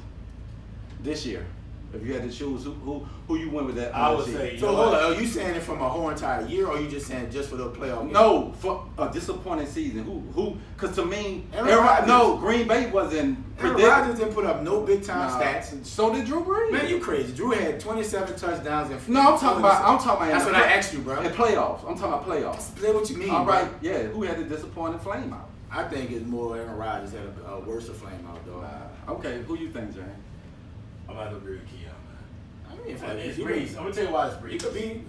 This year, if you had to choose, who you went with that? I would say. So hold on, are you saying it from a whole entire year, or are you just saying just for the playoff game? No, for a disappointing season. Who? Because to me, Aaron Green Bay wasn't. Aaron Rodgers didn't put up no big time stats. So did Drew Brees. Man, you crazy. Drew had 27 touchdowns and No, I'm talking about. That's what I asked you, bro. In playoffs. I'm talking about playoffs. Play what you mean. All right, bro. yeah. Who had the disappointing flame out? I think it's more Aaron Rodgers had a worse flame out, though. Okay, who you think, James? I'm about to agree with Keon, man. I mean, It's Breeze. I'm gonna tell you why it's Breeze.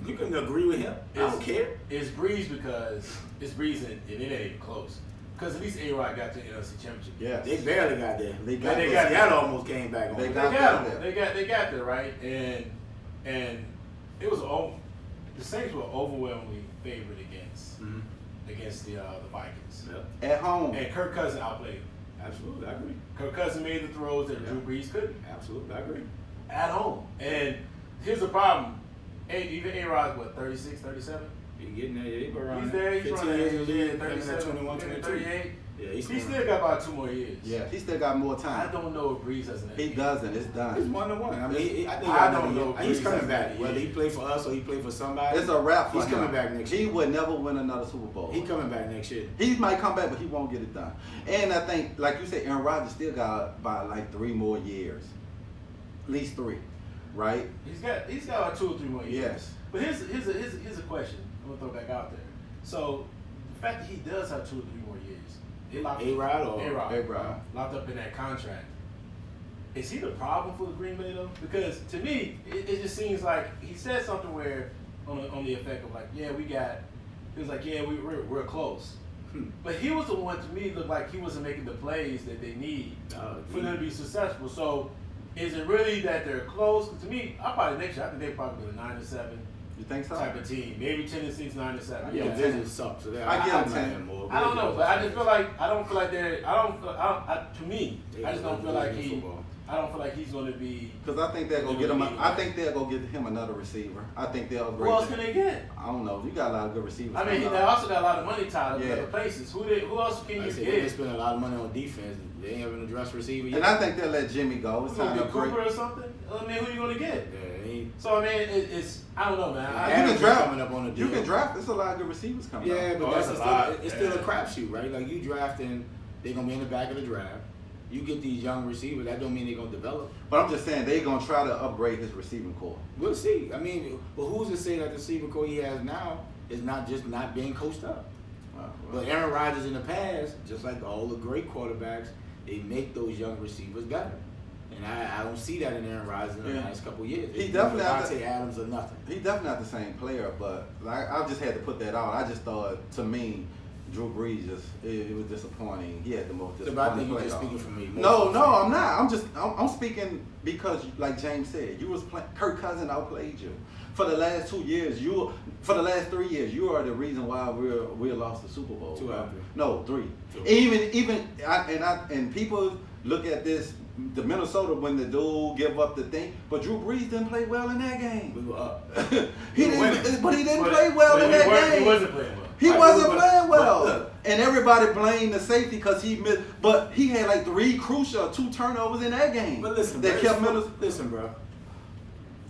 You can agree with him. I don't care. It's Breeze because it's Breeze and it ain't even close. Because at least A-Rod got to the NFC Championship. Yeah. They barely got there. They got Seattle almost came back on. They They got got there. They got there, right? And it was the Saints were overwhelmingly favored against the Vikings. Yep. At home. And Kirk Cousins outplayed them. Absolutely, I agree. Kirk Cousins made the throws that Drew Brees couldn't. Absolutely, I agree. At home. And here's the problem. Even A-Rod's what, 36, 37? He getting there, yeah, he around He's there, he's 15 running years in the league, 37, 21, 22. 38. Yeah, He still got about 2 more years. Yeah, he still got more I time. don't know if Breeze has an He doesn't. It's done. He's 1-1. I mean, I think I don't know. He's coming Breeze back. has Whether he it. play for us or he play for somebody, It's a wrap for he's him. coming back next year. He would never win another Super Bowl. He coming back next year. He might come back, but he won't get it done. And I think, like you said, Aaron Rodgers still got about like 3 more years, at least 3, right? He's got about 2 or 3 more years. Yes. But here's a question I'm gonna throw back out there. So the fact that he does have 2 or 3 more years, A-Rod or A-Rod. locked up in that contract. Is he the problem for the Green Bay though? Because to me, it just seems like he said something where on the effect of like, yeah, he was like, yeah, we're close. But he was the one to me looked like he wasn't making the plays that they need for them to be successful. So is it really that they're close? To me, I think they probably be a 9-7 You think so? type of team. Maybe 10-6, 9-7. Yeah, vision sucks. So I give him 10. him more. I don't know, but I just feel like I don't feel like to me, I just don't feel like I don't feel like he's going to be. Because I think they'll go get him. I think they'll go get him another receiver. I think they'll. Who else can they get? I don't know. You got a lot of good receivers. I mean, they also got a lot of money tied up in Yeah. other places. Who else can Like I you said, they get? spend a lot of money on defense. They ain't having a dress receiver yet. And I think they'll let Jimmy go. It's Who's time gonna to be break. Cooper or something? I mean, who you gonna get? Yeah, he ain't. So I mean, it's I don't know, man. Yeah, I, You Adams can is draft. coming up on the You deal. can draft. There's a lot of good receivers coming up. Yeah, but Oh, that's it's a still, lot. it's still a Yeah. crapshoot, right? Like you drafting, they're gonna be in the back of the draft. You get these young receivers, that don't mean they're gonna develop. But I'm just saying they're gonna try to upgrade his receiving core. We'll see. I mean, but who's to say that the receiver core he has now is not just not being coached up? But Aaron Rodgers in the past, just like all the great quarterbacks, they make those young receivers better. And I don't see that in Aaron Rodgers in the last couple of years. He definitely Devontae Adams or nothing. He definitely not the same player, but I just had to put that out. I just thought, to me, Drew Brees it was disappointing. He had the most So, but I disappointing think you're play just off. speaking for me. No, I'm not. I'm speaking because, like James said, you was playing. Kirk Cousins outplayed you for the last 2 years. For the last 3 years, you are the reason why we lost the Super Bowl. 2 out of 3. No, 3. 2. And people look at this. The Minnesota when the dude give up the thing, but Drew Brees didn't play well in that game. We were up. He didn't play well in that game. He wasn't playing well. He wasn't playing well. Look. And everybody blamed the safety because he missed. But he had like 3 crucial 2 turnovers in that game. But listen, that kept bro, listen, bro.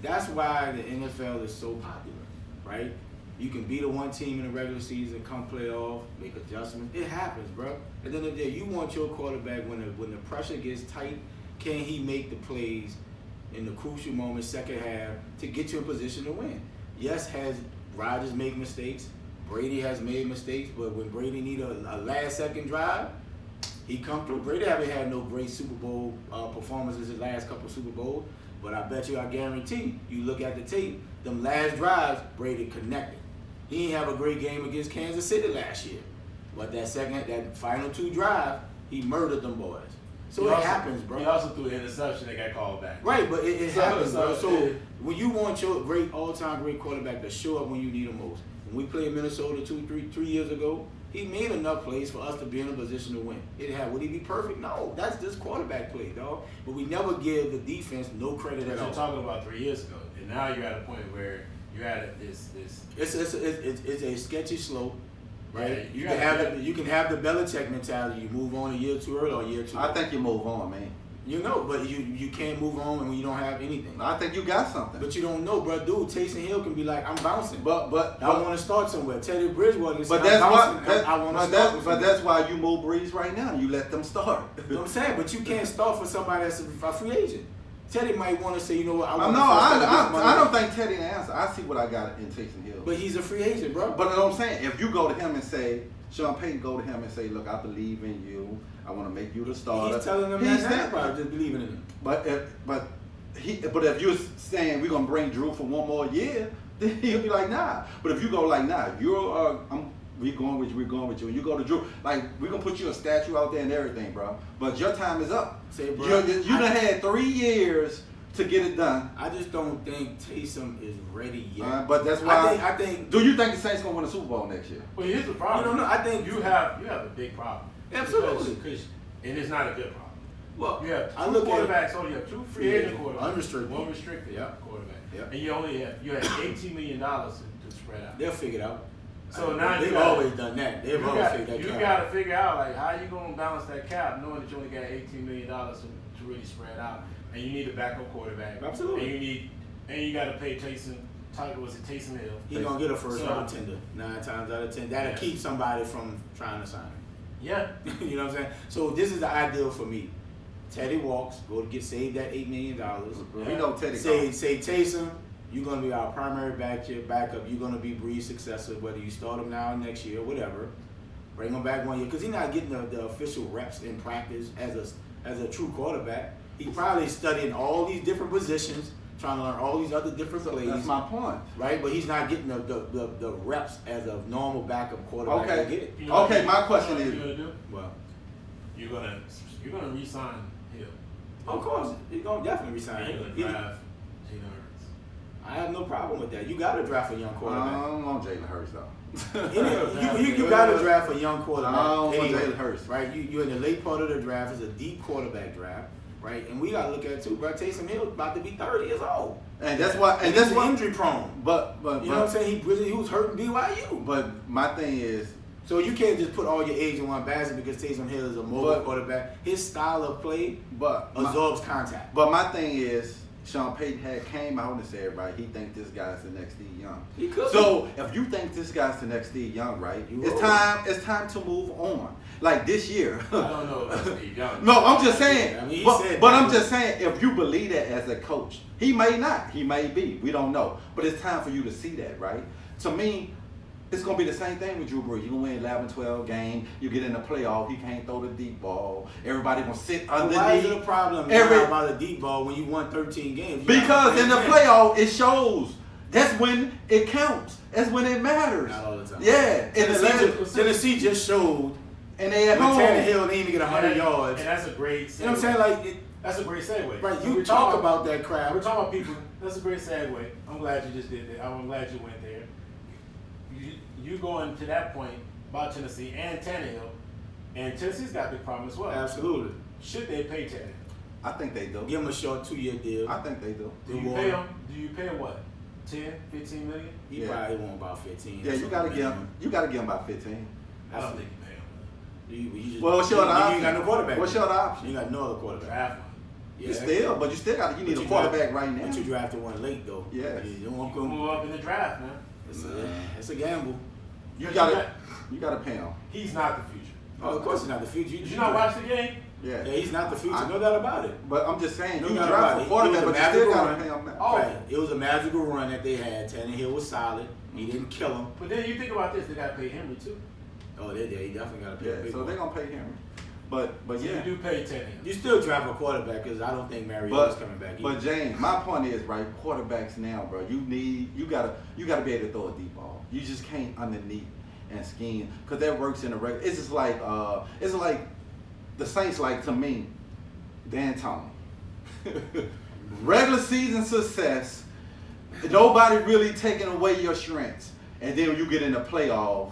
That's why the NFL is so popular, right? You can beat a one team in the regular season, come playoff, make adjustments. It happens, bro. At the end of the day, you want your quarterback when the pressure gets tight, can he make the plays in the crucial moments, second half, to get you in position to win? Yes, has Rodgers made mistakes? Brady has made mistakes, but when Brady need a last second drive, he come through. Brady haven't had no great Super Bowl performances his last couple Super Bowls, but I guarantee, you look at the tape, them last drives, Brady connected. He didn't have a great game against Kansas City last year, but that final 2 drive, he murdered them boys. So it happens, bro. He also threw an interception that got called back. Right, but it happens, bro. So yeah. when you want your all-time great quarterback to show up when you need him most, when we played Minnesota 3 years ago, he made enough plays for us to be in a position to win. Would he be perfect? No, that's just quarterback play, dog. But we never give the defense no credit at all. You're talking about 3 years ago, and now you're at a point where you're at this. It's a sketchy slope. Right, Yeah, you can have the Belichick mentality. You move on a year too early or a year too late. I think you move on, man. You know, but you can't move on when you don't have anything. I think you got something. But you don't know, bro. Dude, Taysom Hill can be like, I'm bouncing. But I want to start somewhere. Teddy Bridgewater can say, But that's I'm why. bouncing. I want to start. But that's why you move Breeze right now. You let them start. You know what I'm saying? But you can't start for somebody that's a free agent. Teddy might want to say, you know what, I don't think Teddy the answer. I see what I got in Taysom Hill. But he's a free agent, bro. But you know what I'm saying? If you go to him and say, Sean Payton go to him and say, look, I believe in you. I want to make you the starter. He's telling them that probably just believing in him. But if you're saying we're gonna bring Drew for 1 more year, then he'll be like, nah. But if you go like, nah, we're going with you, and you go to Drew, like we're gonna put you a statue out there and everything, bro. But your time is up. Say, bro, you done had 3 years to get it done. I just don't think Taysom is ready yet. But that's why I think. Do you think the Saints gonna win the Super Bowl next year? Well, here's the problem. You don't know. I think you have a big problem. Absolutely. And it's not a good problem. Well, you have 2 I look quarterbacks. You have 2 free agent quarterbacks, unrestricted, 1 restricted quarterback, Yep. and you have $18 million to spread out. They'll figure it out. So now they've always done that. They've always figured that. You got to figure out like how you gonna balance that cap, knowing that you only got $18 million to really spread out, and you need a backup quarterback. Absolutely. And you got to pay Taysom. Was it Taysom Hill? He's gonna get a first round tender 9 times out of 10. That'll keep somebody from trying to sign him. Yeah. You know what I'm saying? So this is the ideal for me. Teddy walks, save that $8 million. We know Teddy. Say Taysom, you're gonna be our primary backup. You're gonna be Bree's successor, whether you start him now or next year, whatever. Bring him back 1 year because he's not getting the official reps in practice as a true quarterback. He probably studying all these different positions, trying to learn all these other different plays. That's my point. Right, but he's not getting the reps as a normal backup quarterback. Okay. To get it. Okay, my question is, what you're gonna do? Well, you're gonna re-sign Hill. of course, you're gonna definitely resign You're him. gonna draft Jalen Hurts. I have no problem with that. You got to draft a young I quarterback. don't want Jalen Hurts though. You got to draft a young quarterback. I don't want anyway, Jalen Hurts. Right, you're in the late part of the draft. It's a deep quarterback draft. Right, and we got to look at it too. Bro, Taysom Hill about to be 30 years old. And that's why. And he's that's why injury prone. But you know what I'm saying? He was hurting BYU. But my thing is, so you can't just put all your eggs in one basket because Taysom Hill is a mobile quarterback. His style of play absorbs contact. But my thing is, Sean Payton had came out and said, right, he thinks this guy's the next Steve Young. He could. So if you think this guy's the next Steve Young, right, it's time to move on. Like this year. I don't know if that's Steve Young. No, I'm just saying. I mean, but I'm just saying, if you believe that as a coach, he may not, he may be. We don't know. But it's time for you to see that, right? To me, it's going to be the same thing with Drew Brees. You going to win 11, 12 games. You get in the playoff. He can't throw the deep ball. Everybody going to sit underneath. Why is it a problem now about a deep ball when you won 13 games? Because in the playoff, it shows. That's when it counts. That's when it matters. Not all the time. Yeah. Tennessee just showed. And they at when home. Tannehill didn't even get 100 yards. And that's a great segue. You know what I'm saying? Like, that's a great segue. Right, you talk about that crap. We're talking about people. That's a great segue. I'm glad you just did that. I'm glad you went there. You going to that point about Tennessee and Tannehill, and Tennessee's got a big problem as well. Absolutely. Should they pay Tannehill? I think they do. Give him a short 2-year deal. I think they do. Do you pay him? Do you pay him what? 10, 15 million? He probably want about 15. Yeah, you gotta give him. You gotta give him about 15. I don't think you pay him. What's your option? You got no quarterback. What's your option? You got no other quarterback. Draft one. Yeah. You still got. You need a quarterback right now. But you drafted one late though. Yeah. You don't want to Move up in the draft, man. It's a gamble. You gotta pay him. He's not the future. Oh, of course he's not the future. Did you not watch the game? Yeah. He's not the future. No doubt about it. But I'm just saying, No you doubt draft about a it. quarterback, It was but a you still magical gotta run. pay him now. Oh. Right. It was a magical run that they had. Tannehill was solid. He didn't kill him. But then you think about this, they gotta pay Henry too. Oh, he definitely got to pay. Yeah, so they're gonna pay him. But So yeah. you do pay Tannehill. You still draft a quarterback because I don't think Mariota's coming back either. But James, my point is, right, quarterbacks now, bro, you gotta be able to throw a deep ball. You just can't underneath and scheme because that works in the regular. It's just like the Saints, like, to me, Dan Tony. Regular season success, nobody really taking away your strengths, and then when you get in the playoff,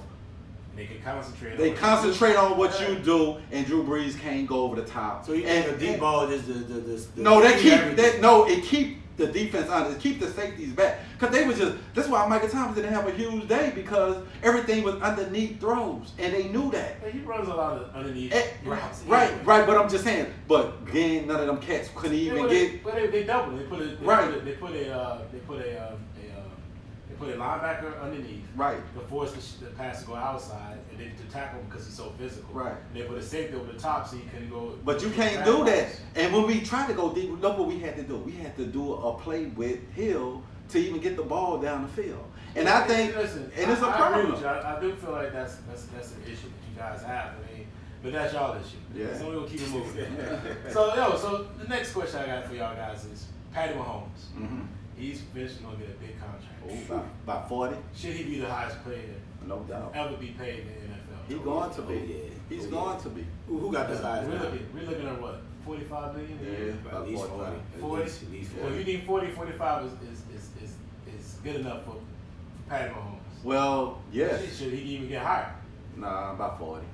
They can concentrate. they concentrate on what you do, and Drew Brees can't go over the top. So you think a deep ball is the No, they keep everything. that. No, it keep the defense honest. It keep the safeties back. Cause they was just. That's why Michael Thomas didn't have a huge day because everything was underneath throws, and they knew that. He runs a lot of underneath routes. Right. But I'm just saying. But again, none of them cats couldn't even get. But they double. They put a linebacker underneath. Right. To force the pass to go outside, and then to tackle him because he's so physical. Right. And they put a safety over the top so he couldn't go. But you can't do that. And when we tried to go deep, look what we had to do. We had to do a play with Hill to even get the ball down the field. And I think, listen, and it's a I agree problem. with you. I do feel like that's an issue that you guys have. I mean, but that's y'all issue. Yeah. So we're gonna keep it moving. So the next question I got for y'all guys is Patty Mahomes. Mm-hmm. He's eventually gonna get a big contract. About 40, Should he be the highest player no doubt. ever be paid in the NFL? He's going to be. He's going to be. Who got the highest? We're looking at what? 45 million? Yeah. At least 40. 40? At least 40. Well, you think 40, 45 is good enough for Patty Mahomes? Well, yes. Should he even get higher? Nah, about 40.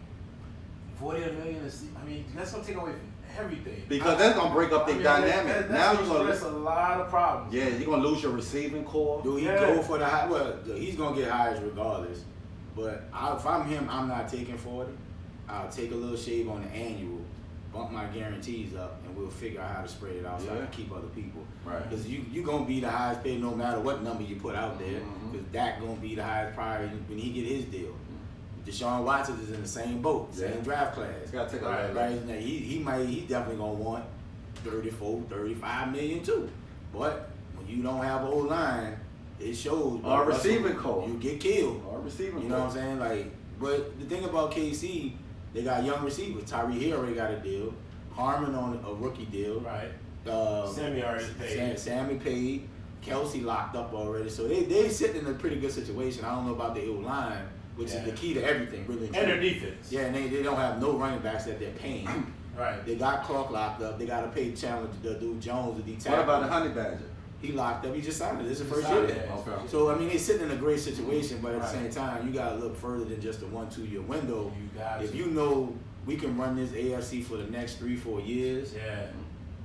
40 million is, I mean, that's gonna take away from everything. Because that's gonna break up the dynamic. Now you're gonna That's a lot of problems. Yeah, you're gonna lose your receiving core. Do he go for the high? Well, he's gonna get hires regardless. But if I'm him, I'm not taking 40. I'll take a little shave on the annual, bump my guarantees up, and we'll figure out how to spread it out so I can keep other people. Right. Because you're gonna be the highest paid no matter what number you put out there. Because Dak gonna be the highest priority when he get his deal. Deshaun Watson is in the same boat, same draft class. Gotta take a right. Now, he's definitely gonna want 34, 35 million too. But when you don't have an O-line, it shows. Or receiving core. You get killed. Or receiving You know what I'm saying? Like, but the thing about KC, they got young receivers. Tyreek Hill already got a deal. Harmon on a rookie deal. Right. Sammy already paid. Sammy paid. Kelsey locked up already. So they sitting in a pretty good situation. I don't know about the O-line, which is the key to everything, really. And their defense. Yeah, and they don't have no running backs that they're paying. Right. They got Clark locked up. They got to pay Chandler, the dude Jones, the D tackle. What about the Honey Badger? He locked up. He just signed it. This is the first Signed year. it. Okay. So, I mean, they sitting in a great situation, but at the same time, you got to look further than just a 1-2 year window. You got If to. you know we can run this AFC for the next 3-4 years, Yeah.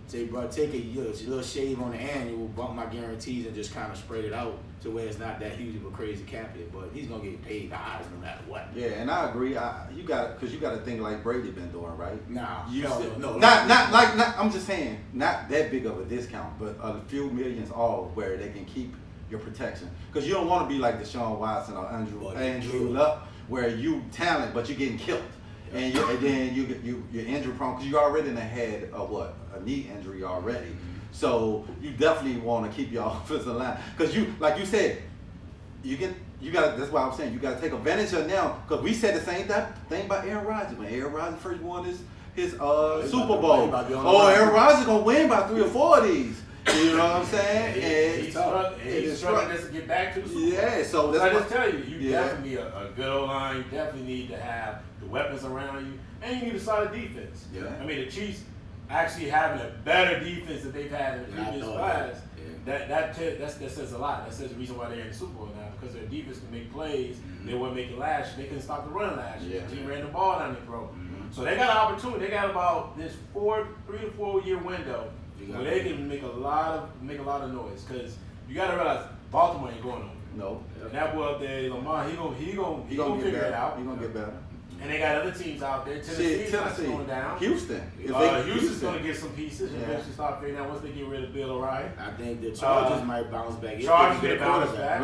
say, bro, take a little shave on the annual, bump my guarantees, and just kind of spread it out to where it's not that huge of a crazy cap hit. But he's gonna get paid the highs no matter what. Yeah, and I agree. You got to think like Brady been doing, right? Nah, No. not. I'm just saying, not that big of a discount, but a few millions off where they can keep your protection. Because you don't want to be like Deshaun Watson or Andrew Luck, where you talent but you're getting killed. And then you're injury prone because you already had a knee injury already. So you definitely want to keep your offensive line because like you said, you got. That's why I'm saying you got to take advantage of now because we said the same thing about Aaron Rodgers when Aaron Rodgers first won his Super Bowl. Aaron Rodgers gonna win by 3 or 4 of these. You know what I'm saying? He's struggling to get back to the Super Bowl. Yeah, so that's I just tell you, definitely need a good O-line. You definitely need to have the weapons around you, and you need a solid defense. Yeah. I mean, the Chiefs actually having a better defense than they've had in the previous class. That says a lot. That says the reason why they're in the Super Bowl now because their defense can make plays they weren't making last year. They couldn't stop the run last year. The team ran the ball down the throat. So they got an opportunity. They got about this 3 to 4 year window where they can make a lot of noise because you got to realize Baltimore ain't going nowhere. No. And that boy up there, Lamar, he gonna figure it out. He gonna get better. And they got other teams out there. Tennessee's not slowing down. Houston. Houston's going to get some pieces and eventually start figuring out once they get rid of Bill O'Reilly. I think the Chargers might bounce back. Chargers get bounce back.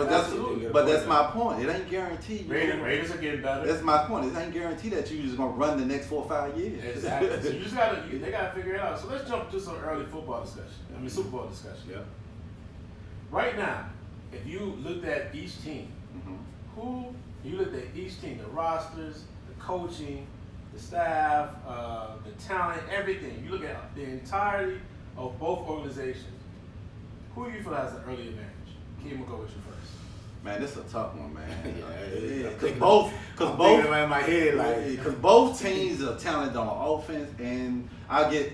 But that's my point. It ain't guaranteed. Raiders are getting better. That's my point. It ain't guaranteed that you're just going to run the next 4 or 5 years. Exactly. So you just they got to figure it out. So let's jump to some early football discussion. Super Bowl discussion. Yeah. Right now, if you looked at each team, the rosters, the coaching, the staff, the talent, everything. You look at the entirety of both organizations. Who do you feel has the early advantage? Kim, we'll go with you first. Man, this is a tough one, man. Because both teams are talented on offense, and I'm gonna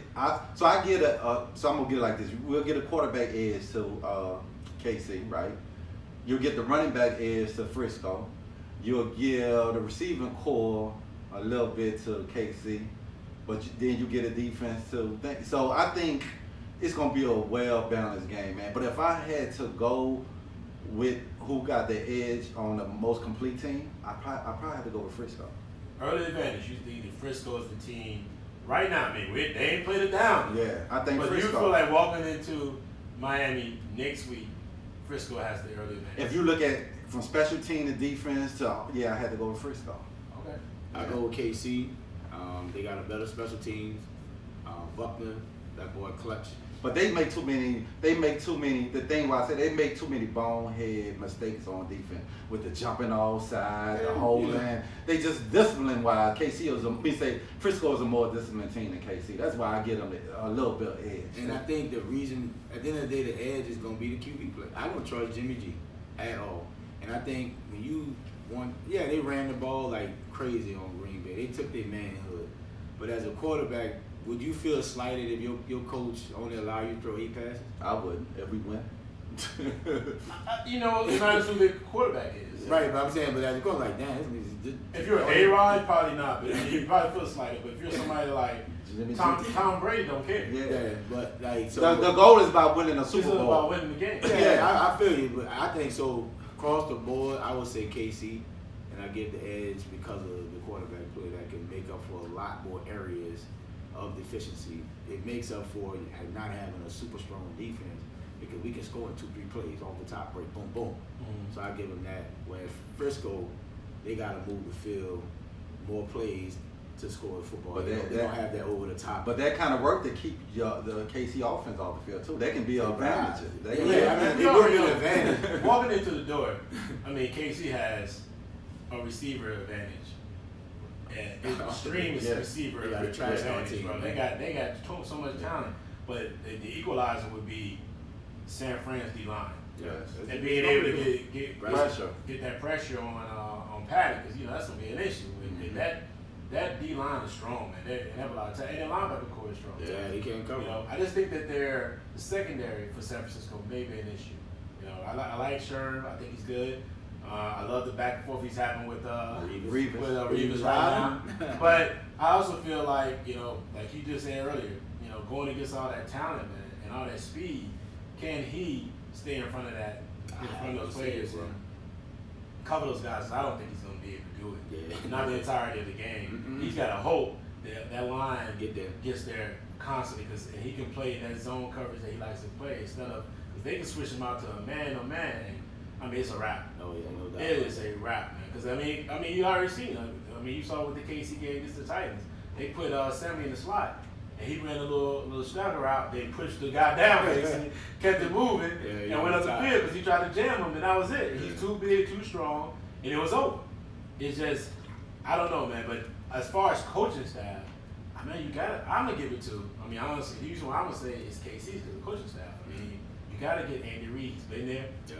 get it like this. We'll get a quarterback edge to KC, right? You'll get the running back edge to Frisco. You'll give the receiving core a little bit to KC, but then you get a defense to think. So I think it's gonna be a well-balanced game, man. But if I had to go with who got the edge on the most complete team, I probably have to go with Frisco. Early advantage. You think that Frisco is the team right now? I mean, they ain't played it down. Yeah, I think but Frisco. You feel like walking into Miami next week, Frisco has the early advantage. If you look at from special team to defense to I had to go with Frisco. Okay. I go with KC. They got a better special teams. Buckner, that boy clutch. But they make too many. The thing why I say they make too many bonehead mistakes on defense with the jumping off side, the holding. They just discipline wise. Frisco is a more disciplined team than KC. That's why I get them a little bit of edge. And I think the reason at the end of the day the edge is gonna be the QB play. I don't trust Jimmy G at all. And I think when you they ran the ball like crazy on Green Bay. They took their manhood. But as a quarterback, would you feel slighted if your coach only allow you to throw 8 passes? I wouldn't if we win. It's not who the quarterback is. Right, but I'm saying, but as a quarterback, like, damn, if you're A-Rod, probably not. But you probably feel slighted. But if you're somebody like Tom Brady, don't care. Yeah, but like so the goal is about winning a Super Bowl. It's about winning the game. Yeah, I feel you, but I think so. Across the board, I would say KC, and I give the edge because of the quarterback play that can make up for a lot more areas of deficiency. It makes up for not having a super strong defense because we can score in 2-3 plays off the top break, boom, boom. So I give them that. Whereas Frisco, they got to move the field, more plays to score football. But they don't have that over the top. But that kind of work to keep the KC offense off the field too. That can be an advantage. It would be an advantage. Walking into the door, I mean, KC has a receiver advantage. And extreme receiver advantage, bro. They got so much talent. But the equalizer would be San Fran's D-line. Yes. And being able to get that pressure on Patty, because that's gonna be an issue. That D-line is strong, man. They have a lot of talent. And their linebacker core is strong. Yeah, he can't cover. I just think that the secondary for San Francisco may be an issue. I like Sherm. I think he's good. I love the back and forth he's having with Reeves right now. But I also feel like, like you just said earlier, you know, going against all that talent, man, and all that speed, can he stay in front of that, in front of those players and cover those guys? I don't think he's going to be able to do it. Yeah. Not the entirety of the game. Mm-mm. He's got to hope that that line Get gets there constantly, because he can play that zone coverage that he likes to play instead of, if they can switch him out to a man on man. I mean, it's a wrap. Oh yeah, no doubt. It is a wrap, man. Because I mean, you already seen. I mean, you saw with the KC game against the Titans. They put Sammy in the slot, and he ran a little snugger route. They pushed the guy down, and kept it moving, and went up the field because he tried to jam him, and that was it. He's too big, too strong, and it was over. It's just, I don't know, man. But as far as coaching staff, I mean, I'm gonna give it to. I mean, honestly, the reason why I'm gonna say is KC's because the coaching staff. I mean, you gotta get Andy Reid. He's been there. Yep.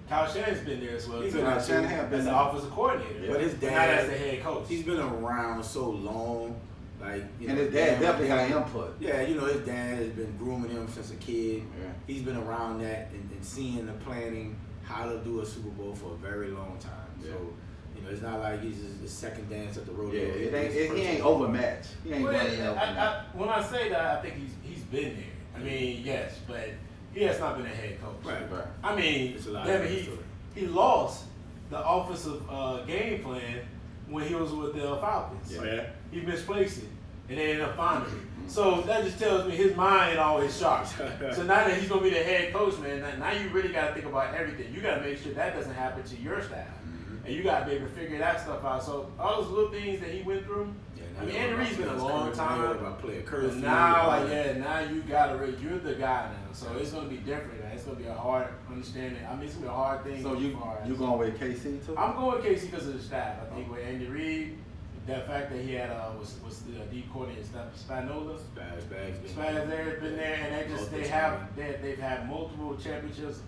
Kyle Shanahan's been there as well. He's too. been there, Shanahan been as the there. offensive coordinator. But his not dad, as the head coach. he's been around so long. Like, you And know, his dad definitely had input. Yeah, you know, his dad has been grooming him since a kid. Yeah. He's been around that and seeing the planning how to do a Super Bowl for a very long time. Yeah. So, you know, it's not like he's just the second dance at the Yeah, rodeo. he ain't overmatched. He ain't Well, running over. when I say that, I think he's been there. I mean, yes, but he has not been a head coach. Right. Right. I mean, It's a lot damn of it, history. he lost the offensive game plan when he was with the Falcons. Oh, yeah? He misplaced it, and they ended up finding it. So that just tells me his mind always sharp. So now that he's gonna be the head coach, man, now you really gotta think about everything. You gotta make sure that doesn't happen to your staff, and you gotta be able to figure that stuff out. So all those little things that he went through. I mean, Andy Reid's been a long time. About player But curfew. now, now you gotta you're the guy now. So it's gonna be different. Man. It's gonna be a hard understanding. I mean, it's gonna be a hard thing. So you going with KC too? I'm going KC because of the staff. I think with Andy Reid, that fact that he had was the D coordinator Spagnuolo. Spaz there been there, and they've had multiple championships,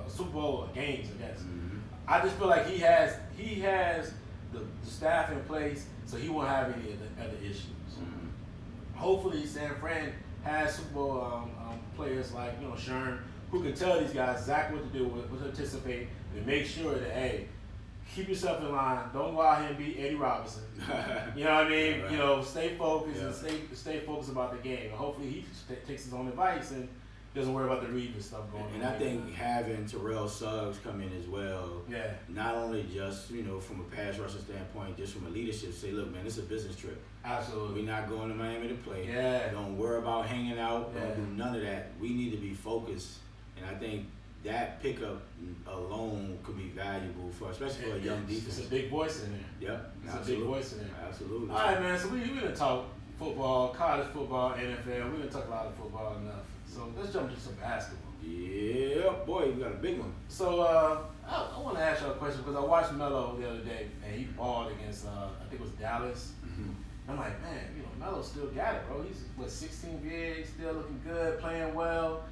Super Bowl games, I guess. Mm-hmm. I just feel like he has the staff in place, so he won't have any other issues. Mm-hmm. Hopefully, San Fran has Super Bowl players like Sherm, who can tell these guys exactly what to do, what to anticipate, and make sure that keep yourself in line. Don't go out here and be Eddie Robinson. You know what I mean? Right. Stay focused and stay focused about the game. And hopefully he takes his own advice and doesn't worry about the reading stuff going on. And I think having Terrell Suggs come in as well, yeah, not only just, from a pass rushing standpoint, just from a leadership, say, look, man, it's a business trip. absolutely. We're not going to Miami to play. Yeah. Don't worry about hanging out. Yeah. Don't do none of that. We need to be focused. And I think that pickup alone could be valuable especially for a young defense. It's a big voice in there. Yep. It's absolutely. a big voice in there. Absolutely. All right, man. So we gonna talk football, college football, NFL. We're gonna talk a lot of football enough. So let's jump into some basketball. Yeah, boy, we got a big one. So I want to ask you a question because I watched Melo the other day and he balled against I think it was Dallas. Mm-hmm. I'm like, man, Melo still got it, bro. He's 16 big, still looking good, playing well,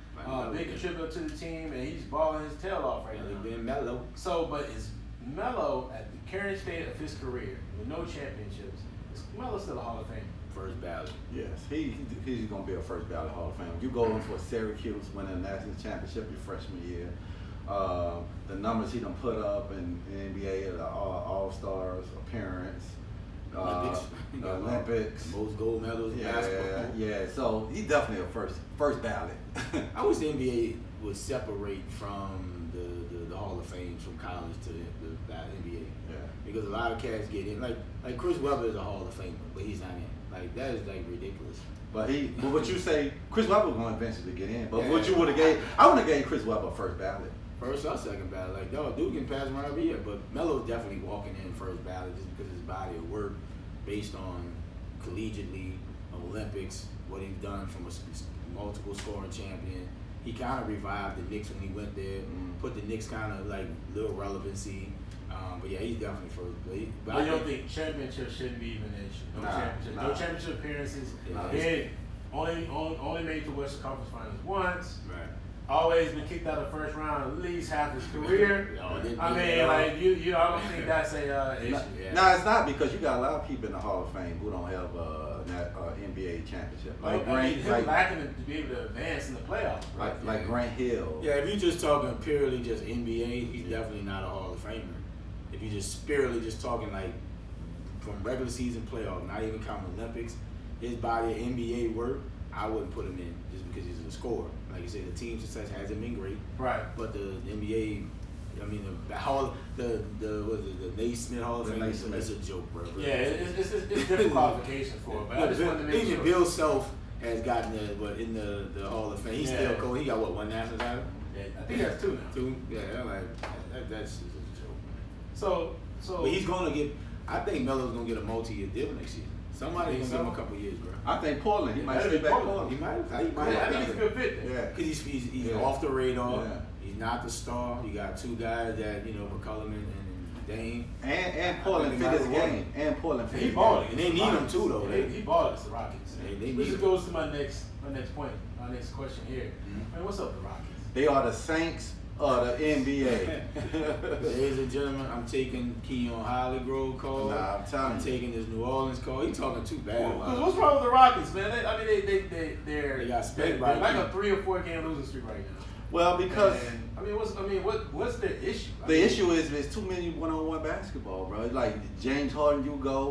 big contributor to the team, and he's balling his tail off right now. Being mellow. So, but is Melo at the current state of his career with no championships? Is Melo still a Hall of Fame? First ballot. Yes, he's going to be a first ballot Hall of Fame. You go in for Syracuse, winning a national championship your freshman year. The numbers he done put up in the NBA, the All-Stars appearance, Olympics. Most gold medals in basketball. Yeah. So he's definitely a first ballot. I wish the NBA would separate from the Hall of Fame from college to the NBA. Yeah. Because a lot of cats get in. Like Chris Webber is a Hall of Famer, but he's not in. Like, that is like ridiculous. But what you say, Chris Webber going to eventually get in. But Yeah. what you would have gave, I would have gave Chris Webber first ballot. First or second ballot. Like, dude can pass around every year. But Melo's definitely walking in first ballot just because of his body of work based on collegiately, Olympics, what he's done from a multiple scoring champion. He kind of revived the Knicks when he went there, put the Knicks kind of like little relevancy. But yeah, he's definitely first. But I don't think championships shouldn't be even an issue. No championship appearances. He only made it to Western Conference Finals once. Right. Always been kicked out of the first round at least half his career. I mean, I don't think that's a issue. No, it's not, because you got a lot of people in the Hall of Fame who don't have NBA championship. Like him lacking to be able to advance in the playoffs. Like Grant Hill. Yeah, if you're just talking purely just NBA, he's definitely not a Hall of Famer. If you're just purely just talking like from regular season playoff, not even counting Olympics, his body of NBA work, I wouldn't put him in just because he's a scorer. Like you said, the team success hasn't been great. Right. But the NBA, I mean, the Naismith Hall of The Fame, Naismith. it's a joke, bro. Yeah, it's different qualifications for it, but I just wanted to make Even sure. Bill Self has gotten in the Hall of Fame. He's still cold. He got what, one national title? Yeah, I think that's 2 now. Two? Yeah, that's just a joke, man. So But he's gonna get. I think Melo's gonna get a multi-year deal next year. Somebody's Think gonna give him so? a couple years, bro. I think Portland. He might that'd stay be back Portland. He Portland. might. He might. I think he's a good fit there. Yeah. Because he's Yeah. off the radar. Yeah. He's not the star. You got two guys that McCollum and Dame. And Portland fit his game. And Portland fit He his balling. game. And they need him too, though. He balling against the Rockets. They Which need just him. goes to my next point, my next question here. Mhm. Man, what's up with the Rockets? They are the Saints of the NBA. Ladies and gentlemen, I'm taking Keon Hollygrove call. Nah, I'm telling I'm you. taking this New Orleans call. He talking too bad. Because what's wrong with the Rockets, man? They're They got spanked by like the a 3 or 4 game losing streak right now. Well, because And, what's their issue? the issue is there's too many one-on-one basketball, bro. Like James Harden, you go,